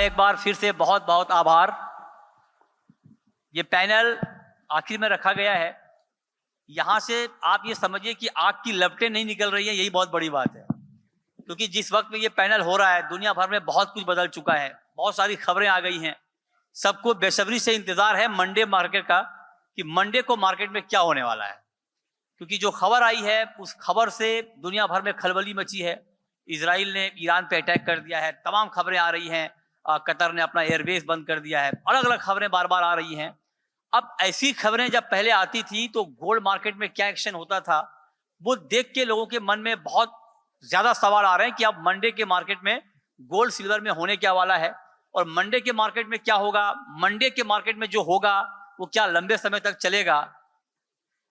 एक बार फिर से बहुत बहुत आभार। ये पैनल आखिर में रखा गया है, यहां से आप ये समझिए कि आग की लपटें नहीं निकल रही है, यही बहुत बड़ी बात है। क्योंकि जिस वक्त में ये पैनल हो रहा है दुनिया भर में बहुत कुछ बदल चुका है, बहुत सारी खबरें आ गई हैं। सबको बेसब्री से इंतजार है मंडे मार्केट का कि मंडे को मार्केट में क्या होने वाला है। क्योंकि जो खबर आई है उस खबर से दुनिया भर में खलबली मची है। इजराइल ने ईरान पे अटैक कर दिया है, तमाम खबरें आ रही हैं। कतर ने अपना एयरबेस बंद कर दिया है, अलग अलग खबरें बार बार आ रही हैं। अब ऐसी खबरें जब पहले आती थी तो गोल्ड मार्केट में क्या एक्शन होता था वो देख के लोगों के मन में बहुत ज्यादा सवाल आ रहे हैं कि अब मंडे के मार्केट में गोल्ड सिल्वर में होने क्या वाला है और मंडे के मार्केट में क्या होगा। मंडे के मार्केट में जो होगा वो क्या लंबे समय तक चलेगा,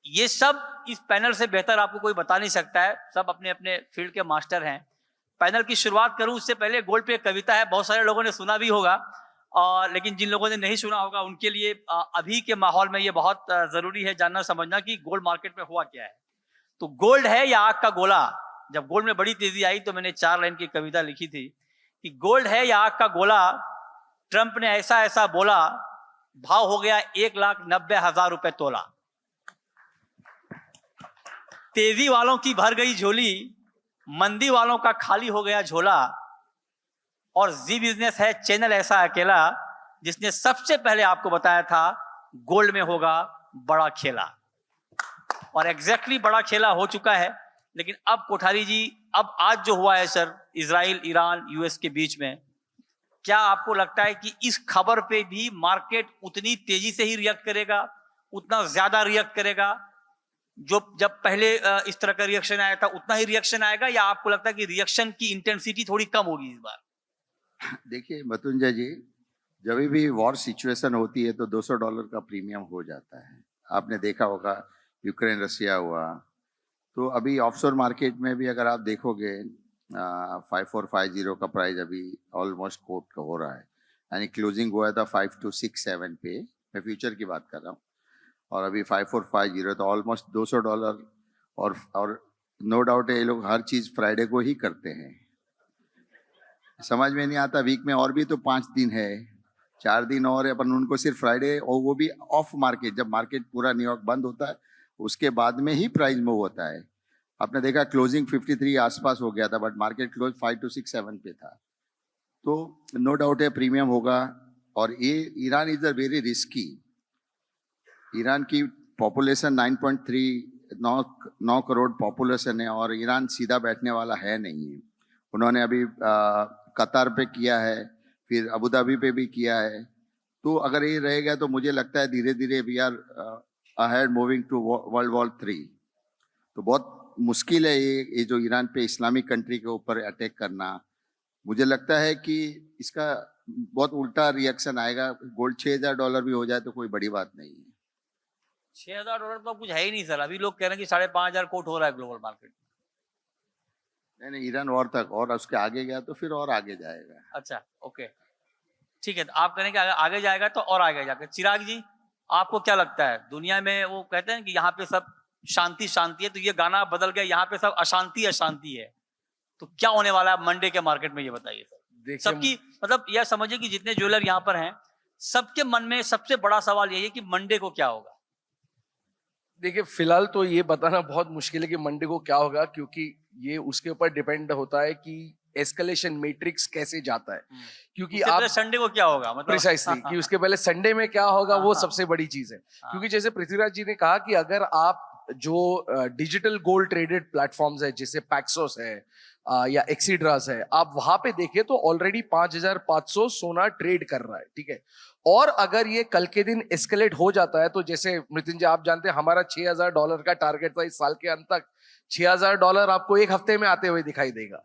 ये सब इस पैनल से बेहतर आपको कोई बता नहीं सकता है। सब अपने अपने फील्ड के मास्टर हैं। पैनल की शुरुआत करूं उससे पहले गोल्ड पे एक कविता है, बहुत सारे लोगों ने सुना भी होगा और लेकिन जिन लोगों ने नहीं सुना होगा उनके लिए अभी के माहौल में ये बहुत जरूरी है जानना समझना कि गोल्ड मार्केट में हुआ क्या है। तो गोल्ड है या आग का गोला। जब गोल्ड में बड़ी तेजी आई तो मैंने 4 लाइन की कविता लिखी थी कि गोल्ड है या आग का गोला, ट्रंप ने ऐसा ऐसा बोला, भाव हो गया 1,90,000 रुपए तोला। तेजी वालों की भर गई झोली, मंदी वालों का खाली हो गया झोला। और जी बिजनेस है चैनल ऐसा अकेला जिसने सबसे पहले आपको बताया था गोल्ड में होगा बड़ा खेला। और एग्जैक्टली बड़ा खेला हो चुका है। लेकिन अब कोठारी जी, अब आज जो हुआ है सर इजराइल ईरान यूएस के बीच में, क्या आपको लगता है कि इस खबर पे भी मार्केट उतनी तेजी से ही रिएक्ट करेगा, उतना ज्यादा रिएक्ट करेगा जो जब पहले इस तरह का रिएक्शन आया था उतना ही रिएक्शन आएगा, या आपको लगता है कि रिएक्शन की इंटेंसिटी थोड़ी कम होगी इस बार? देखिए मृत्युंजय जी, जब भी वॉर सिचुएशन होती है तो $200 का प्रीमियम हो जाता है। आपने देखा होगा यूक्रेन रसिया हुआ, तो अभी ऑफशोर मार्केट में भी अगर आप देखोगे 5450 का प्राइस अभी ऑलमोस्ट कोट हो रहा है, यानी क्लोजिंग हुआ था 5267 पे, मैं फ्यूचर की बात कर रहा हूँ, और अभी 5450 तो ऑलमोस्ट $200। और नो डाउट है ये लोग हर चीज फ्राइडे को ही करते हैं। समझ में नहीं आता, वीक में और भी तो 5 दिन है, 4 दिन और है, अपन उनको सिर्फ फ्राइडे, और वो भी ऑफ मार्केट, जब मार्केट पूरा न्यूयॉर्क बंद होता है उसके बाद में ही प्राइस मूव होता है। आपने देखा क्लोजिंग 53 आसपास हो गया था बट मार्केट क्लोज 5267 पे था। तो नो डाउट है प्रीमियम होगा। और ये Iran is a very risky. Iran की पॉपुलेशन 9 करोड़ पॉपुलेशन है और ईरान सीधा बैठने वाला है नहीं है। उन्होंने अभी कतार पे किया है, फिर अबू धाबी पे भी किया है। तो अगर ये रहेगा तो मुझे लगता है धीरे धीरे we are ahead moving to world war 3। तो बहुत मुश्किल है ये जो ईरान पे इस्लामिक कंट्री के ऊपर अटैक करना। मुझे लगता है कि इसका बहुत उल्टा रिएक्शन आएगा। गोल्ड $6,000 भी हो जाए तो कोई बड़ी बात नहीं है। $6,000 तो कुछ है ही नहीं सर। अभी लोग कह रहे हैं कि 5,500 कोट हो रहा है ग्लोबल मार्केट। नहीं, ईरान वॉर तक, और उसके आगे गया तो फिर और आगे जाएगा। अच्छा, ओके, ठीक है। तो आप कह रहे हैं कि आगे जाएगा तो और आगे जाकर। चिराग जी, आपको क्या लगता है? दुनिया में वो कहते हैं कि यहाँ पे सब शांति शांति है, तो ये गाना बदल गया, यहाँ पे सब अशांति अशांति है। तो क्या होने वाला है मंडे के मार्केट में, ये बताइए सर। सबकी मतलब यह समझिए कि जितने ज्वेलर यहाँ पर हैं सबके मन में सबसे बड़ा सवाल यही है कि मंडे को क्या होगा। देखिए फिलहाल तो ये बताना बहुत मुश्किल है कि मंडे को क्या होगा, क्योंकि ये उसके ऊपर डिपेंड होता है कि एस्केलेशन मैट्रिक्स कैसे जाता है। क्योंकि आप संडे को क्या होगा मतलब प्रिसाइसली कि उसके पहले संडे में क्या होगा वो सबसे बड़ी चीज है। क्योंकि जैसे पृथ्वीराज जी ने कहा कि अगर आप जो डिजिटल गोल्ड ट्रेडेड प्लेटफॉर्म्स है जैसे पैक्सोस है या एक्सीड्रास है, आप वहां पे देखें तो ऑलरेडी 5,500 सोना ट्रेड कर रहा है, ठीक है। और अगर ये कल के दिन एस्केलेट हो जाता है तो जैसे मृत्युंजय आप जानते हैं हमारा $6,000 का टारगेट था इस साल के अंत तक, $6,000 आपको एक हफ्ते में आते हुए दिखाई देगा।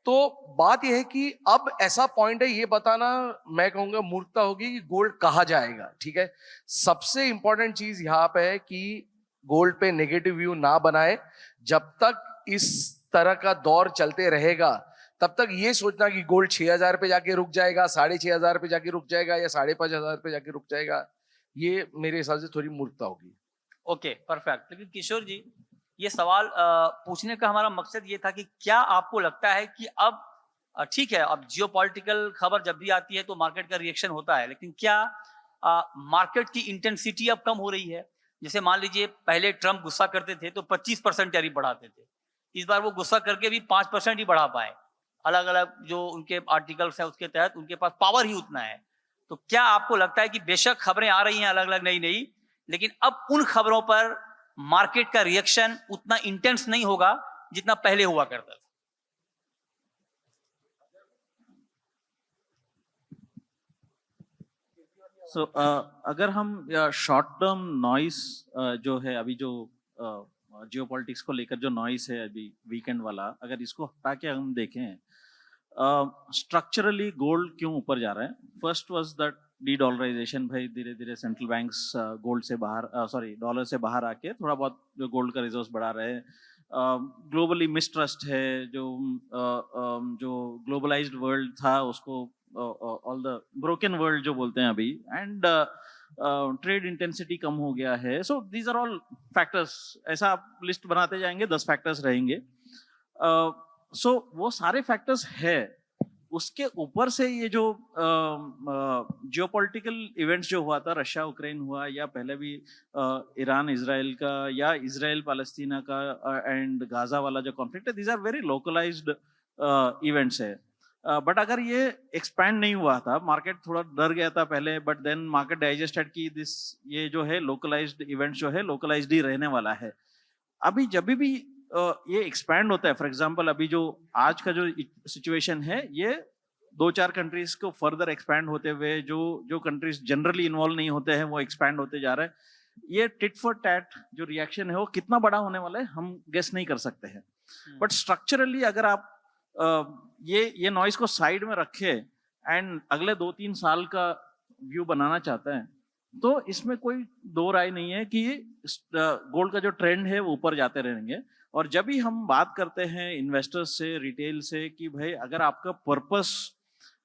तो बात यह है कि अब ऐसा पॉइंट है, ये बताना मैं कहूंगा मूर्खता होगी कि गोल्ड कहाँ जाएगा, ठीक है। सबसे इंपॉर्टेंट चीज यहाँ पे है कि गोल्ड पे नेगेटिव व्यू ना बनाए। जब तक इस तरह का दौर चलते रहेगा तब तक ये सोचना कि गोल्ड 6,000 पे जाके रुक जाएगा, 6,500 पे जाके रुक जाएगा या 5,500 पे जाके रुक जाएगा, ये मेरे हिसाब से थोड़ी मूर्खता होगी। Okay, perfect. लेकिन किशोर जी, ये सवाल पूछने का हमारा मकसद ये था कि क्या आपको लगता है कि अब ठीक है, अब जियोपॉलिटिकल खबर जब भी आती है तो मार्केट का रिएक्शन होता है, लेकिन क्या मार्केट की इंटेंसिटी अब कम हो रही है? जैसे मान लीजिए पहले ट्रम्प गुस्सा करते थे तो 25% टैरिफ बढ़ाते थे, इस बार वो गुस्सा करके भी 5% ही बढ़ा पाए। अलग अलग जो उनके आर्टिकल्स हैं उसके तहत उनके पास पावर ही उतना है। तो क्या आपको लगता है कि बेशक खबरें आ रही हैं अलग अलग नई नई, लेकिन अब उन खबरों पर मार्केट का रिएक्शन उतना इंटेंस नहीं होगा जितना पहले हुआ करता था? सो अगर हम शॉर्ट टर्म नॉइस जो है अभी जो जियोपॉलिटिक्स को लेकर जो नॉइस है अभी वीकेंड वाला, अगर इसको हटा के हम देखें स्ट्रक्चरली गोल्ड क्यों ऊपर जा रहा है? First was that de dollarization, भाई धीरे धीरे सेंट्रल बैंक्स गोल्ड से बाहर डॉलर से बाहर आके थोड़ा बहुत जो गोल्ड का रिजर्व बढ़ा रहे हैं। ग्लोबली मिसट्रस्ट है, जो ग्लोबलाइज्ड वर्ल्ड था उसको ऑल द ब्रोकन वर्ल्ड जो बोलते हैं अभी, एंड ट्रेड इंटेंसिटी कम हो गया है। So these are all factors, ऐसा आप लिस्ट बनाते जाएंगे 10 फैक्टर्स रहेंगे। सो वो सारे फैक्टर्स है, उसके ऊपर से ये जो जियोपॉलिटिकल इवेंट्स जो हुआ था, रशिया यूक्रेन हुआ या पहले भी ईरान इजराइल का या इजराइल पैलेस्टीना का एंड गाजा वाला जो कॉन्फ्लिक्ट है, these are very localized events है। बट अगर ये एक्सपैंड नहीं हुआ था, मार्केट थोड़ा डर गया था पहले, बट देन मार्केट डाइजेस्टेड की दिस ये जो है लोकलाइज्ड इवेंट्स जो है लोकलाइज्ड ही रहने वाला है। अभी जब भी ये एक्सपैंड होता है, फॉर एग्जांपल अभी जो आज का जो सिचुएशन है, ये 2-4 कंट्रीज को फर्दर एक्सपैंड होते हुए जो कंट्रीज जनरली इन्वॉल्व नहीं होते हैं वो एक्सपैंड होते जा रहे हैं। ये टिट फॉर टैट जो रिएक्शन है वो कितना बड़ा होने वाला है हम गेस नहीं कर सकते हैं। बट स्ट्रक्चरली अगर आप ये नॉइस को साइड में रखे एंड अगले 2-3 साल का व्यू बनाना चाहते हैं, तो इसमें कोई दो राय नहीं है कि गोल्ड का जो ट्रेंड है वो ऊपर जाते रहेंगे। और जब भी हम बात करते हैं इन्वेस्टर्स से, रिटेल से, कि भाई अगर आपका पर्पस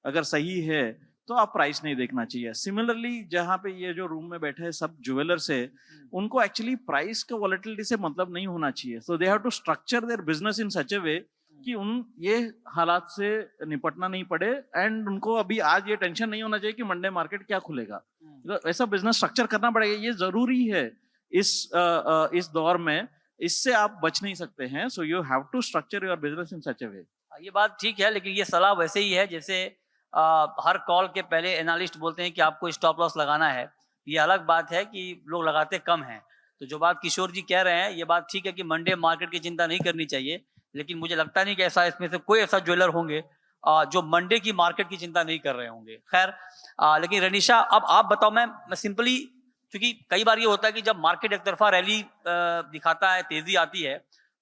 अगर सही है तो आप प्राइस नहीं देखना चाहिए। सिमिलरली जहाँ पे ये जो रूम में बैठे हैं सब ज्वेलर्स है, उनको एक्चुअली प्राइस का वॉलेटिलिटी से मतलब नहीं होना चाहिए। So they have to structure their business in such a way कि उन ये हालात से निपटना नहीं पड़े, एंड उनको अभी आज ये टेंशन नहीं होना चाहिए कि मंडे मार्केट क्या खुलेगा। तो ऐसा बिजनेस स्ट्रक्चर करना पड़ेगा, ये जरूरी है इस दौर में, इससे आप बच नहीं सकते हैं। So you have to structure your business in such a way. ये बात ठीक है, लेकिन ये सलाह वैसे ही है जैसे हर कॉल के पहले एनालिस्ट बोलते हैं कि आपको स्टॉप लॉस लगाना है। ये अलग बात है कि लोग लगाते कम हैं। तो जो बात किशोर जी कह रहे हैं ये बात ठीक है कि मंडे मार्केट की चिंता नहीं करनी चाहिए, लेकिन मुझे लगता नहीं कि ऐसा इसमें से कोई ऐसा ज्वेलर होंगे जो मंडे की मार्केट की चिंता नहीं कर रहे होंगे। खैर, लेकिन रनीशा अब आप बताओ, मैं सिंपली, क्योंकि कई बार ये होता है कि जब मार्केट एक तरफा रैली दिखाता है, तेजी आती है,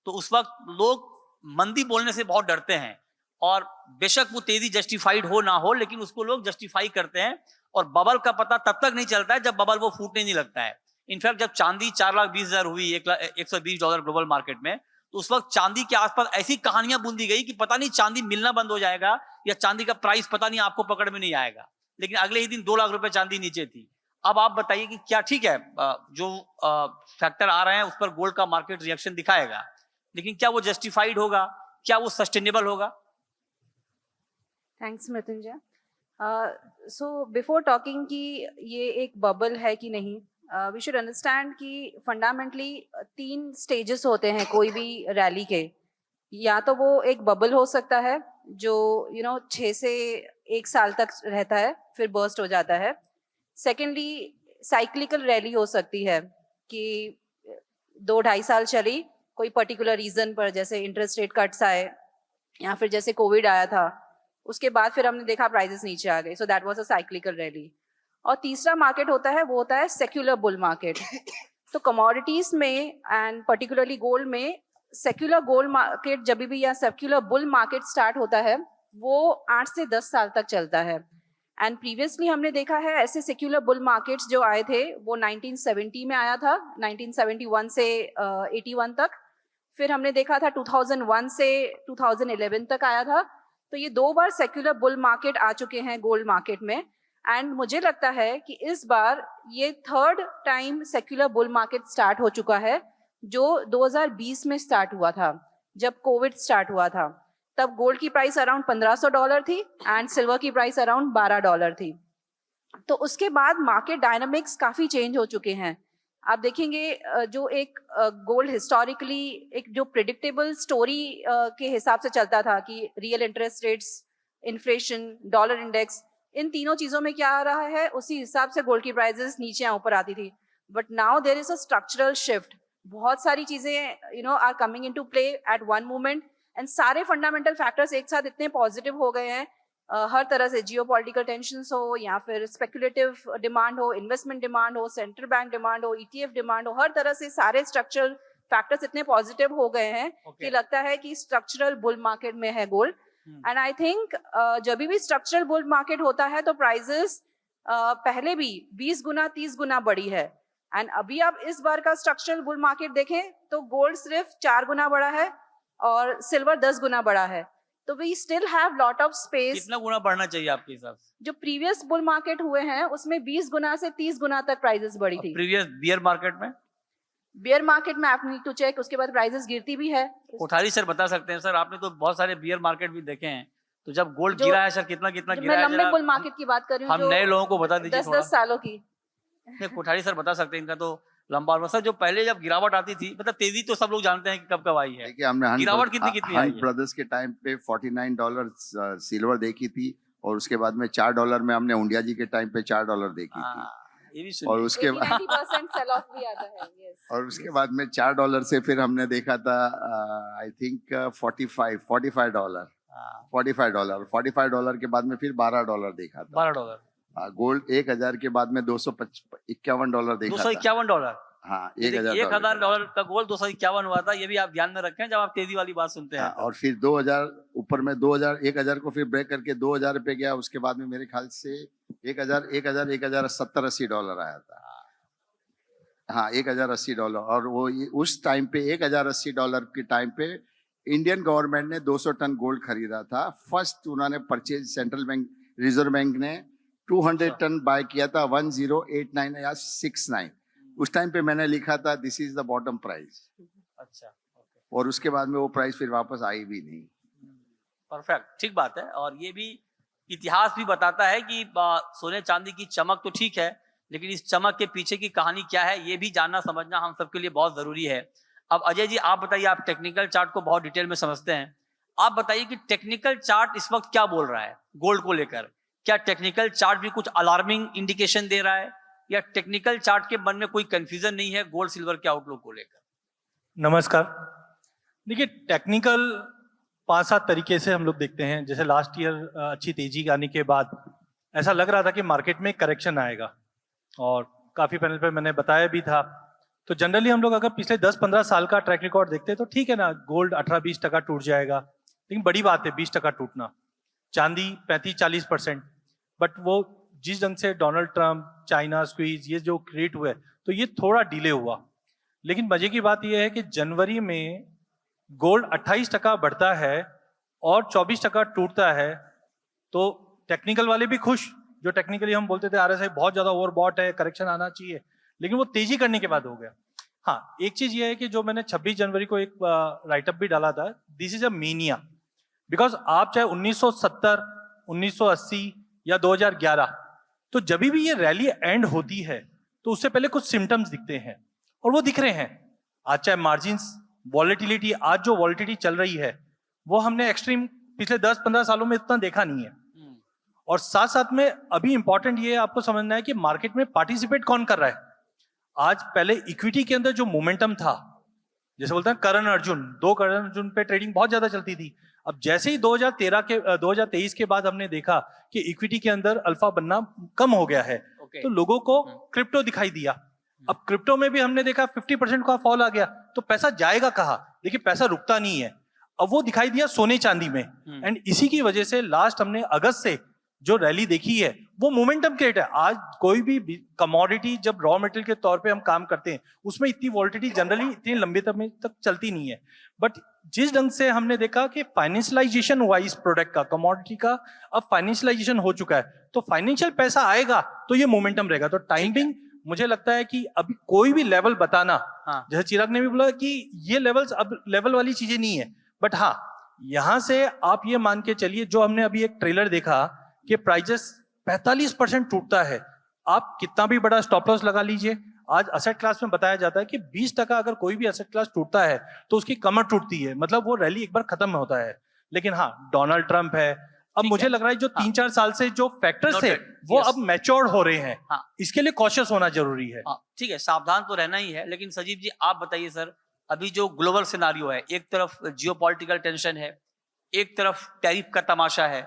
तो उस वक्त लोग मंदी बोलने से बहुत डरते हैं, और बेशक वो तेजी जस्टिफाइड हो ना हो, लेकिन उसको लोग जस्टिफाई करते हैं। और बबल का पता तब तक नहीं चलता है जब बबल वो फूटने नहीं लगता है। इनफैक्ट जब चांदी 4,20,000 हुई, $120 ग्लोबल मार्केट में, तो उस वक्त चांदी के आसपास ऐसी कहानियां बुंदी गई कि पता नहीं चांदी मिलना बंद हो जाएगा या चांदी का प्राइस पता नहीं आपको पकड़ में नहीं आएगा। लेकिन अगले ही दिन 2 लाख रुपए चांदी नीचे थी। अब आप बताइए कि क्या ठीक है, जो फैक्टर आ रहे हैं उस पर गोल्ड का मार्केट रिएक्शन दिखाएगा, लेकिन क्या वो जस्टिफाइड होगा, क्या वो सस्टेनेबल होगा? Thanks Mrityunjay. So before talking कि ये एक बबल है कि नहीं, वी शुड अंडरस्टैंड कि फंडामेंटली 3 स्टेजेस होते हैं कोई भी रैली के। या तो वो एक बबल हो सकता है जो 6 से 1 साल तक रहता है, फिर बर्स्ट हो जाता है। सेकेंडली साइक्लिकल रैली हो सकती है कि 2-2.5 साल चली कोई पर्टिकुलर रीजन पर, जैसे इंटरेस्ट रेट कट्स आए या फिर जैसे कोविड आया था, उसके बाद फिर हमने देखा प्राइसेस नीचे आ गए। So that was a cyclical rally. और तीसरा मार्केट होता है, वो होता है सेक्युलर बुल मार्केट। तो कमोडिटीज में एंड पर्टिकुलरली गोल्ड में सेक्युलर गोल्ड मार्केट जब भी या सेक्युलर बुल मार्केट स्टार्ट होता है वो 8 से 10 साल तक चलता है। एंड प्रीवियसली हमने देखा है ऐसे सेक्युलर बुल मार्केट्स जो आए थे वो 1970 में आया था, 1971 से 81 तक। फिर हमने देखा था 2001 से 2011 तक आया था। तो ये 2 बार सेक्युलर बुल मार्केट आ चुके हैं गोल्ड मार्केट में। एंड मुझे लगता है कि इस बार ये 3rd time secular bull market start हो चुका है, जो 2020 में स्टार्ट हुआ था जब कोविड स्टार्ट हुआ था। तब गोल्ड की प्राइस अराउंड $1500 थी एंड सिल्वर की प्राइस अराउंड $12 थी। तो उसके बाद मार्केट डायनामिक्स काफी चेंज हो चुके हैं। आप देखेंगे जो एक गोल्ड हिस्टोरिकली एक जो प्रिडिक्टेबल स्टोरी के हिसाब से चलता था कि real interest rates, inflation, dollar index, इन तीनों चीजों में क्या आ रहा है उसी हिसाब से गोल्ड की प्राइसेस नीचे ऊपर आती थी। But now there is a structural shift, बहुत सारी चीजें are coming into play at one moment and सारे फंडामेंटल फैक्टर्स एक साथ इतने पॉजिटिव हो गए हैं, हर तरह से जियोपॉलिटिकल टेंशंस हो या फिर स्पेकुलेटिव डिमांड हो, इन्वेस्टमेंट डिमांड हो, सेंट्रल बैंक डिमांड हो, ईटीएफ डिमांड हो, हर तरह से सारे स्ट्रक्चरल फैक्टर्स इतने पॉजिटिव हो गए हैं कि लगता है कि स्ट्रक्चरल बुल मार्केट में है गोल्ड। एंड आई थिंक जब भी स्ट्रक्चरल बुल मार्केट होता है तो प्राइजेस पहले भी 20 गुना 30 गुना बढ़ी है। एंड अभी आप इस बार का स्ट्रक्चरल बुल मार्केट देखें तो गोल्ड सिर्फ 4 गुना बढ़ा है और सिल्वर 10 गुना बढ़ा है। तो we still have lot of space. कितना गुना बढ़ना चाहिए आपके हिसाब से? जो प्रीवियस बुल मार्केट हुए हैं उसमें 20 गुना से 30 गुना तक प्राइजेस बढ़ी थी। प्रीवियस बियर मार्केट में? बियर मार्केट में आप नीड टू चेक, उसके बाद प्राइसेस गिरती भी है। कोठारी सर बता सकते हैं सर, आपने तो बहुत सारे बियर मार्केट भी देखे हैं, तो जब गोल्ड जो- गिरा है सर कितना कितना गिरा मैं है? लंबे जरा बुल मार्केट की बात कर रही हूँ, हम नए लोगों को बता दीजिए 10-10 सालों की। नहीं, कोठारी सर बता सकते हैं, इनका तो लंबा अनुभव। सर जो पहले जब गिरावट आती थी, मतलब तेजी तो सब लोग जानते हैं कि कब कब आई है। देखिए हमने गिरावट कितनी आई है? ब्रदर्स के टाइम पे $49 सिल्वर देखी थी और उसके बाद में $4 में हमने उंडिया जी के टाइम पे $4 देखी थी हाँ, ये भी और सुनिए। उसके बाद 80-90% सेल ऑफ भी आता है। yes. और उसके बाद में $4 से फिर हमने देखा था आई थिंक $45 हाँ, $45 के बाद में फिर $12 देखा था। $12, गोल्ड 1000 के बाद में $251 देखा था। $251। हाँ, $1000 का गोल्ड 251 हुआ था। ये भी आप ध्यान में रखें जब आप तेजी वाली बात सुनते हैं। हाँ, और फिर 2000 ऊपर में 1000 को फिर ब्रेक करके 2000 पे गया। उसके बाद में मेरे ख्याल से 1070-80 डॉलर आया था। हाँ, $1080 और वो उस टाइम पे $1080 के टाइम पे इंडियन गवर्नमेंट ने 200 टन गोल्ड खरीदा था। फर्स्ट उन्होंने purchase central bank reserve bank ने 200 टन बाय किया था 1089 या 69। उस टाइम पे मैंने लिखा था this is the bottom price. अच्छा, ओके, और उसके बाद में वो प्राइस फिर वापस आई भी नहीं। परफेक्ट, ठीक बात है। और ये भी इतिहास भी बताता है कि सोने चांदी की चमक तो ठीक है, लेकिन इस चमक के पीछे की कहानी क्या है ये भी जानना समझना हम सबके लिए बहुत जरूरी है। अब अजय जी आप बताइए, आप टेक्निकल चार्ट को बहुत डिटेल में समझते हैं, आप बताइए कि टेक्निकल चार्ट इस वक्त क्या बोल रहा है गोल्ड को लेकर? क्या टेक्निकल चार्ट भी कुछ अलार्मिंग इंडिकेशन दे रहा है या टेक्निकल चार्ट के मन में कोई कंफ्यूजन नहीं है गोल्ड सिल्वर के आउटलुक को लेकर? नमस्कार। देखिए टेक्निकल 5-7 तरीके से हम लोग देखते हैं। जैसे लास्ट ईयर अच्छी तेजी आने के बाद ऐसा लग रहा था कि मार्केट में करेक्शन आएगा और काफी पैनल पे मैंने बताया भी था। तो जनरली हम लोग अगर पिछले 10-15 साल का ट्रैक रिकॉर्ड देखते हैं तो ठीक है ना, गोल्ड 18-20% टूट जाएगा, लेकिन बड़ी बात है 20% टूटना। चांदी 35-40%, बट वो जिस ढंग से डोनाल्ड ट्रंप, चाइना स्क्वीज ये जो क्रिएट हुआ है तो ये थोड़ा डिले हुआ। लेकिन मजे की बात यह है कि जनवरी में गोल्ड 28% बढ़ता है और 24% टूटता है। तो टेक्निकल वाले भी खुश, जो टेक्निकली हम बोलते थे आरएसआई बहुत ज्यादा ओवरबॉट है, करेक्शन आना चाहिए, लेकिन वो तेजी करने के बाद हो गया। हाँ, एक चीज ये है कि जो मैंने 26 जनवरी को एक राइटअप भी डाला था, this is a mania, because आप चाहे 1970, 1980 या 2011, तो जब भी ये रैली एंड होती है तो उससे पहले कुछ सिम्टम्स दिखते हैं और वो दिख रहे हैं। आज चाहे मार्जिन्स, वॉलेटिलिटी, आज जो वॉलेटिलिटी चल रही है वो हमने एक्सट्रीम पिछले 10-15 सालों में इतना देखा नहीं है। और साथ साथ में अभी इंपॉर्टेंट ये आपको समझना है कि मार्केट में पार्टिसिपेट कौन कर रहा है। आज पहले इक्विटी के अंदर जो मोमेंटम था, जैसे बोलते हैं करण अर्जुन, 2 करण अर्जुन पे ट्रेडिंग बहुत ज्यादा चलती थी। अब जैसे ही 2023 के बाद हमने देखा कि इक्विटी के अंदर अल्फा बनना कम हो गया है, तो लोगों को क्रिप्टो दिखाई दिया। अब क्रिप्टो में भी हमने देखा 50% का फॉल आ गया, तो पैसा जाएगा कहाँ? देखिए पैसा रुकता नहीं है। अब वो दिखाई दिया सोने चांदी में, एंड इसी की वजह से लास्ट हमने अगस्त से जो रैली देखी है वो मोमेंटम क्रिएट है। आज कोई भी कमोडिटी जब रॉ मटेरियल के तौर पे हम काम करते हैं उसमें इतनी वॉलिटिलिटी जनरली इतनी लंबे तक चलती नहीं है। बट जिस ढंग से हमने देखा कि फाइनेंशियलाइजेशन हुआ इस प्रोडक्ट का, कमोडिटी का, अब फाइनेंशियलाइजेशन हो चुका है, तो फाइनेंशियल पैसा आएगा तो ये मोमेंटम रहेगा। तो टाइमिंग मुझे लगता है कि अभी कोई भी लेवल बताना, जैसे चिराग ने भी बोला कि ये लेवल्स अब लेवल वाली चीजें नहीं है, बट हाँ यहाँ से आप ये मान के चलिए, जो हमने अभी एक ट्रेलर देखा कि प्राइजेस 45% टूटता है, आप कितना भी बड़ा स्टॉप लॉस लगा लीजिए, आज असेट क्लास में बताया जाता है कि 20% अगर कोई भी असेट क्लास टूटता है तो उसकी कमर टूटती है, मतलब वो रैली एक बार खत्म होता है। लेकिन हाँ, डोनाल्ड ट्रंप है, अब ठीक मुझे है। लग रहा है जो हाँ। 3-4 साल से जो फैक्टर्स थे Noted, वो yes. अब मैच्योर हो रहे हैं। हाँ। इसके लिए कॉशियस होना जरूरी है। हाँ, ठीक है, सावधान तो रहना ही है। लेकिन सजीव जी आप बताइए सर, अभी जो ग्लोबल सिनारियो है, एक तरफ जियोपॉलिटिकल टेंशन है, एक तरफ टैरिफ का तमाशा है।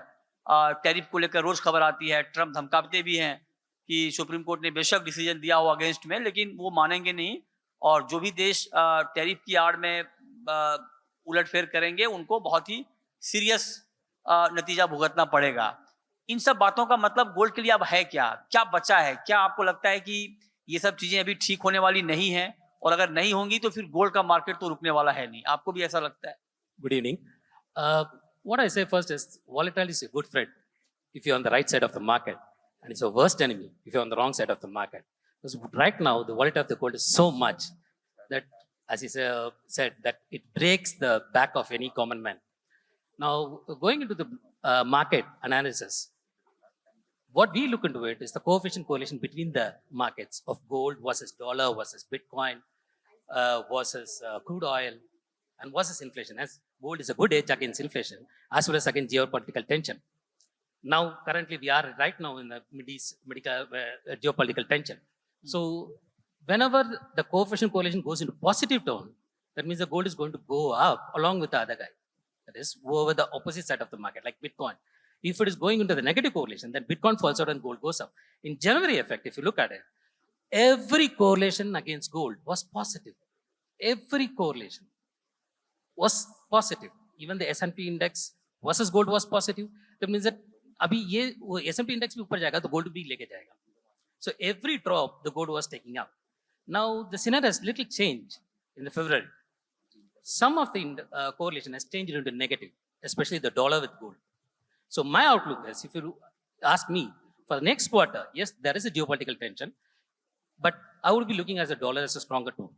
टैरिफ को लेकर रोज खबर आती है, ट्रम्प धमकाते भी हैं कि सुप्रीम कोर्ट ने बेशक डिसीजन दिया हो अगेंस्ट में, लेकिन वो मानेंगे नहीं, और जो भी देश टैरिफ की आड़ में उलटफेर करेंगे उनको बहुत ही सीरियस नतीजा भुगतना पड़ेगा। इन सब बातों का मतलब गोल्ड के लिए अब है क्या, क्या बचा है? क्या आपको लगता है कि ये सब चीजें अभी ठीक होने वाली नहीं है, और अगर नहीं होंगी तो फिर गोल्ड का मार्केट तो रुकने वाला है नहीं? आपको भी ऐसा लगता है? Good evening. What I say first is volatility is a good friend if you're on the right side of the market, and it's a worst enemy if you're on the wrong side of the market. Because right now, the volatility of the gold is so much that, as he said, that it breaks the back of any common man. Now, going into the market analysis, what we look into it is the coefficient correlation between the markets of gold versus dollar versus Bitcoin versus crude oil and versus inflation. As gold is a good hedge against inflation as well as against geopolitical tension. Now, currently, we are right now in the geopolitical tension. So, whenever the coefficient correlation goes into positive tone, that means the gold is going to go up along with the other guy. That is, over the opposite side of the market, like Bitcoin. If it is going into the negative correlation, then Bitcoin falls out and gold goes up. In January effect, if you look at it, every correlation against gold was positive. Every correlation was positive. Even the S&P index versus gold was positive. That means that अभी ये S&P index भी ऊपर जाएगा तो gold भी लेके जाएगा. So every drop the gold was taking up. Now the scenario has little change in the February. Some of the correlation has changed into negative, especially the dollar with gold. So my outlook is, if you ask me, for the next quarter, yes, there is a geopolitical tension, but I would be looking at the dollar as a stronger tool.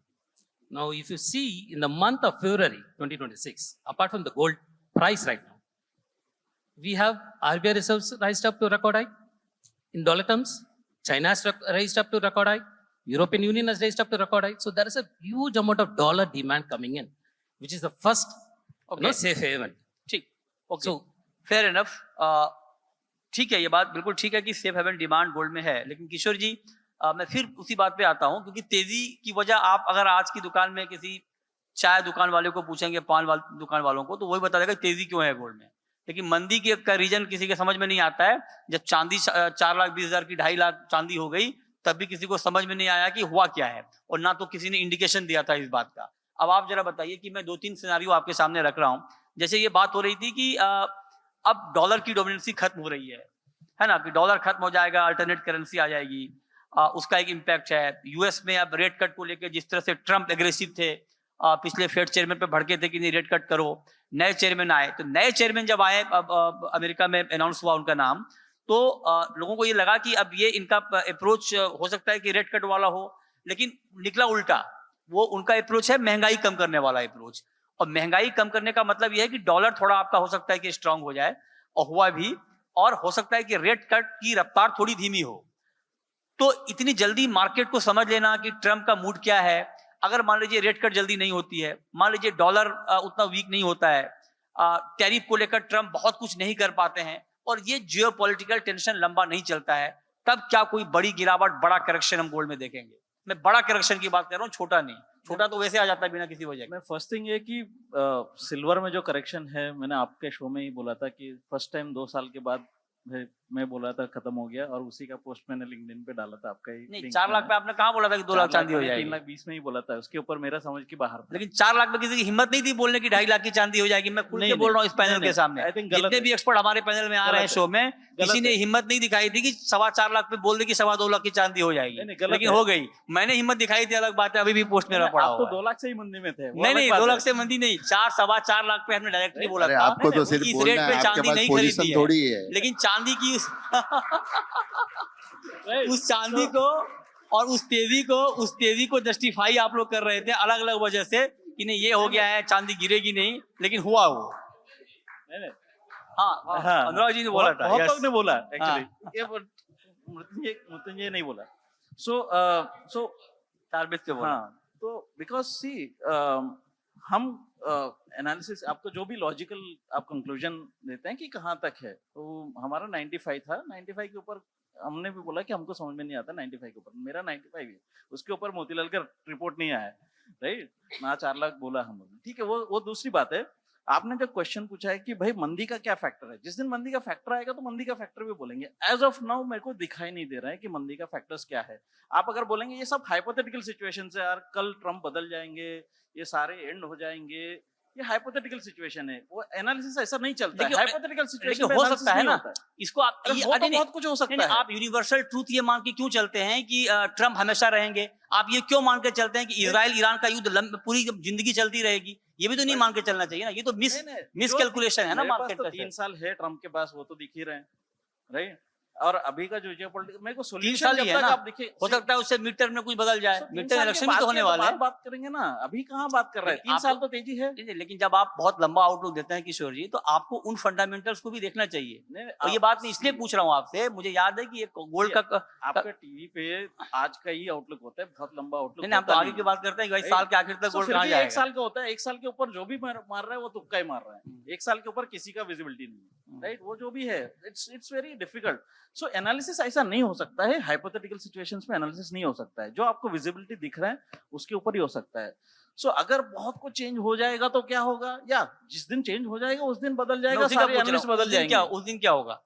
Now, if you see in the month of February 2026, apart from the gold price right now, we have RBI reserves raised up to record high. In dollar terms, China has raised up to record high. European Union has raised up to record high. So there is a huge amount of dollar demand coming in, which is the first safe haven. ठीक, okay, So fair enough. ठीक है, ये बात बिल्कुल ठीक है कि safe haven demand gold में है। लेकिन किशोर जी, मैं फिर उसी बात पे आता हूँ, क्योंकि तेजी की वजह आप अगर आज की दुकान में किसी चाय दुकान वाले को पूछेंगे, पान दुकान वालों को, तो वही बता देगा तेजी क्यों है गोल्ड में। लेकिन मंदी का रीजन किसी के समझ में नहीं आता है। जब चांदी 4,20,000 की 2.5 लाख चांदी हो गई, तब भी किसी को समझ में नहीं आया कि हुआ क्या है, और ना तो किसी ने इंडिकेशन दिया था इस बात का। अब आप जरा बताइए कि मैं 2-3 सिनारियो आपके सामने रख रहा हूँ। जैसे ये बात हो रही थी कि अब डॉलर की डोमिनेंसी खत्म हो रही है ना, कि डॉलर खत्म हो जाएगा, अल्टरनेट करेंसी आ जाएगी, उसका एक इम्पैक्ट है। यूएस में अब रेट कट को लेकर जिस तरह से ट्रम्प एग्रेसिव थे, पिछले फेड चेयरमैन पे भड़के थे कि नहीं रेट कट करो, नए चेयरमैन आए, तो नए चेयरमैन जब आए, अब अमेरिका में अनाउंस हुआ उनका नाम, तो लोगों को ये लगा कि अब ये इनका अप्रोच हो सकता है कि रेट कट वाला हो, लेकिन निकला उल्टा। वो उनका अप्रोच है महंगाई कम करने वाला अप्रोच, और महंगाई कम करने का मतलब यह है कि डॉलर थोड़ा आपका हो सकता है कि स्ट्रांग हो जाए, और हुआ भी, और हो सकता है कि रेट कट की रफ्तार थोड़ी धीमी हो। तो इतनी जल्दी मार्केट को समझ लेना कि ट्रम्प का मूड क्या है। अगर मान लीजिए रेट कट जल्दी नहीं होती है, मान लीजिए डॉलर उतना वीक नहीं होता है, टैरिफ को लेकर ट्रम्प बहुत कुछ नहीं कर पाते हैं, और ये जियोपॉलिटिकल टेंशन लंबा नहीं चलता है, तब क्या कोई बड़ी गिरावट, बड़ा करेक्शन हम गोल्ड में देखेंगे? मैं बड़ा करेक्शन की बात कर रहा हूँ, छोटा नहीं। छोटा तो वैसे आ जाता है बिना किसी वजह के। मैं फर्स्ट थिंग ये कि सिल्वर में जो करेक्शन है, मैंने आपके शो में ही बोला था कि फर्स्ट टाइम 2 साल के बाद मैं बोला था खत्म हो गया, और उसी का पोस्ट मैंने लिंक्डइन पे डाला था आपका ही। नहीं, 4 लाख पे आपने कहाँ बोला था कि 2 लाख चांदी हो जाएगी? 3,20,000 में ही बोला था, उसके ऊपर मेरा समझ के बाहर था। लेकिन 4 लाख में किसी की हिम्मत नहीं थी बोलने की 2.5 लाख की चांदी हो जाएगी। मैं खुल के बोल रहा हूँ इस पैनल के सामने, जितने भी एक्सपर्ट हमारे पैनल में आ रहे हैं शो में, किसी ने हिम्मत नहीं दिखाई थी कि 4.25 लाख पे बोल दे कि 2.25 लाख की चांदी हो जाएगी, लेकिन हो गई। मैंने हिम्मत दिखाई थी, अलग बात है, अभी भी पोस्ट मेरा पड़ा आप तो हुआ है। 2 लाख से ही मंदी में थे। नहीं, 2 लाख से मंदी नहीं, 4-4.25 लाख पे हमने डायरेक्टली बोला अरे था। आपको तो सिर्फ इस बोलना रेट है, पे आपके चांदी पास नहीं पोजीशन खरीदी थोड़ी है, है। लेकिन चांदी की उस चांदी को और उस तेजी को जस्टिफाई आप लोग कर रहे थे अलग अलग वजह से कि नहीं ये हो गया है, चांदी गिरेगी नहीं, लेकिन हुआ वो। नहीं नहीं हाँ हाँ, अनुराग जी ने बोला था बहुत yes. लोग ने बोला एक्चुअली हाँ। ये मृत्युंजय नहीं बोला सो टारगेट से बोला हाँ तो बिकॉज सी हम एनालिसिस आपको जो भी लॉजिकल आप कंक्लूजन देते हैं कि कहाँ तक है तो हमारा 95 था 95 के ऊपर हमने भी बोला कि हमको समझ में नहीं आता 95 के ऊपर मेरा 95 है उसके ऊपर मोतीलाल का रिपोर्ट नहीं आया राइट ना 4 लाख बोला हम लोग ठीक है वो दूसरी बात है आपने जो क्वेश्चन पूछा है कि भाई मंदी का क्या फैक्टर है जिस दिन मंदी का फैक्टर आएगा तो मंदी का फैक्टर भी बोलेंगे एज ऑफ नाउ मेरे को दिखाई नहीं दे रहा है कि मंदी का फैक्टर्स क्या है आप अगर बोलेंगे ये सब हाइपोथेटिकल सिचुएशन है यार कल ट्रम्प बदल जाएंगे ये सारे एंड हो जाएंगे ये हाइपोथेटिकल सिचुएशन है वो एनालिसिस ऐसा नहीं चलता है देखिए, हाइपोथेटिकल सिचुएशन लेकिन हो सकता है ना इसको आप अरे ये वो तो नहीं, बहुत कुछ हो नहीं, सकता नहीं, है आप यूनिवर्सल ट्रूथ ये मान के क्यों चलते हैं कि ट्रम्प हमेशा रहेंगे आप ये क्यों मान के चलते हैं कि इजराइल ईरान का युद्ध पूरी जिंदगी चलती रहेगी ये भी तो नहीं मान के चलना चाहिए ना ये तो मिस कैलकुलेशन है ना मार्केट तो का 3 साल है ट्रम्प के पास वो तो दिख ही रहे हैं राइट और अभी का जो जियोपॉलिटिक्स मेरे को 3 सॉल्यूशन साल जब ही है तक ना आप देखिए हो सकता है उससे मिड टर्म में कुछ बदल जाए मिड टर्म इलेक्शन भी तो होने वाले हैं बात करेंगे ना अभी कहाँ बात कर रहे हैं लेकिन 3 साल आपको- तो तेजी है नहीं, लेकिन जब आप बहुत लंबा आउटलुक देते हैं किशोर जी तो आपको उन फंडामेंटल्स को भी देखना चाहिए नहीं, और ये बात मैं इसलिए पूछ रहा हूँ आपसे मुझे याद है कि ये गोल्ड का आपका टीवी पे आज का ही आउटलुक होता है बहुत लंबा आउटलुक नहीं हम तो आगे की बात करते हैं कि भाई साल के आखिर तक गोल्ड कहाँ एक जाएगा साल का होता है 1 साल के ऊपर जो भी मार रहा है वो तुक्का ही मार रहा है 1 साल के ऊपर किसी का विजिबिलिटी नहीं है राइट वो जो भी है it's very difficult so analysis ऐसा नहीं हो सकता है हाइपोथेटिकल सिचुएशंस में एनालिसिस नहीं हो सकता है जो आपको विजिबिलिटी दिख रहा है उसके ऊपर ही हो सकता है सो अगर बहुत कुछ चेंज हो जाएगा तो क्या होगा या जिस दिन चेंज हो जाएगा उस दिन बदल मैं जाएगा उसी का सारे पूछ रहा एनालिस्ट हूँ, बदल उस दिन जाएंगे उस दिन क्या होगा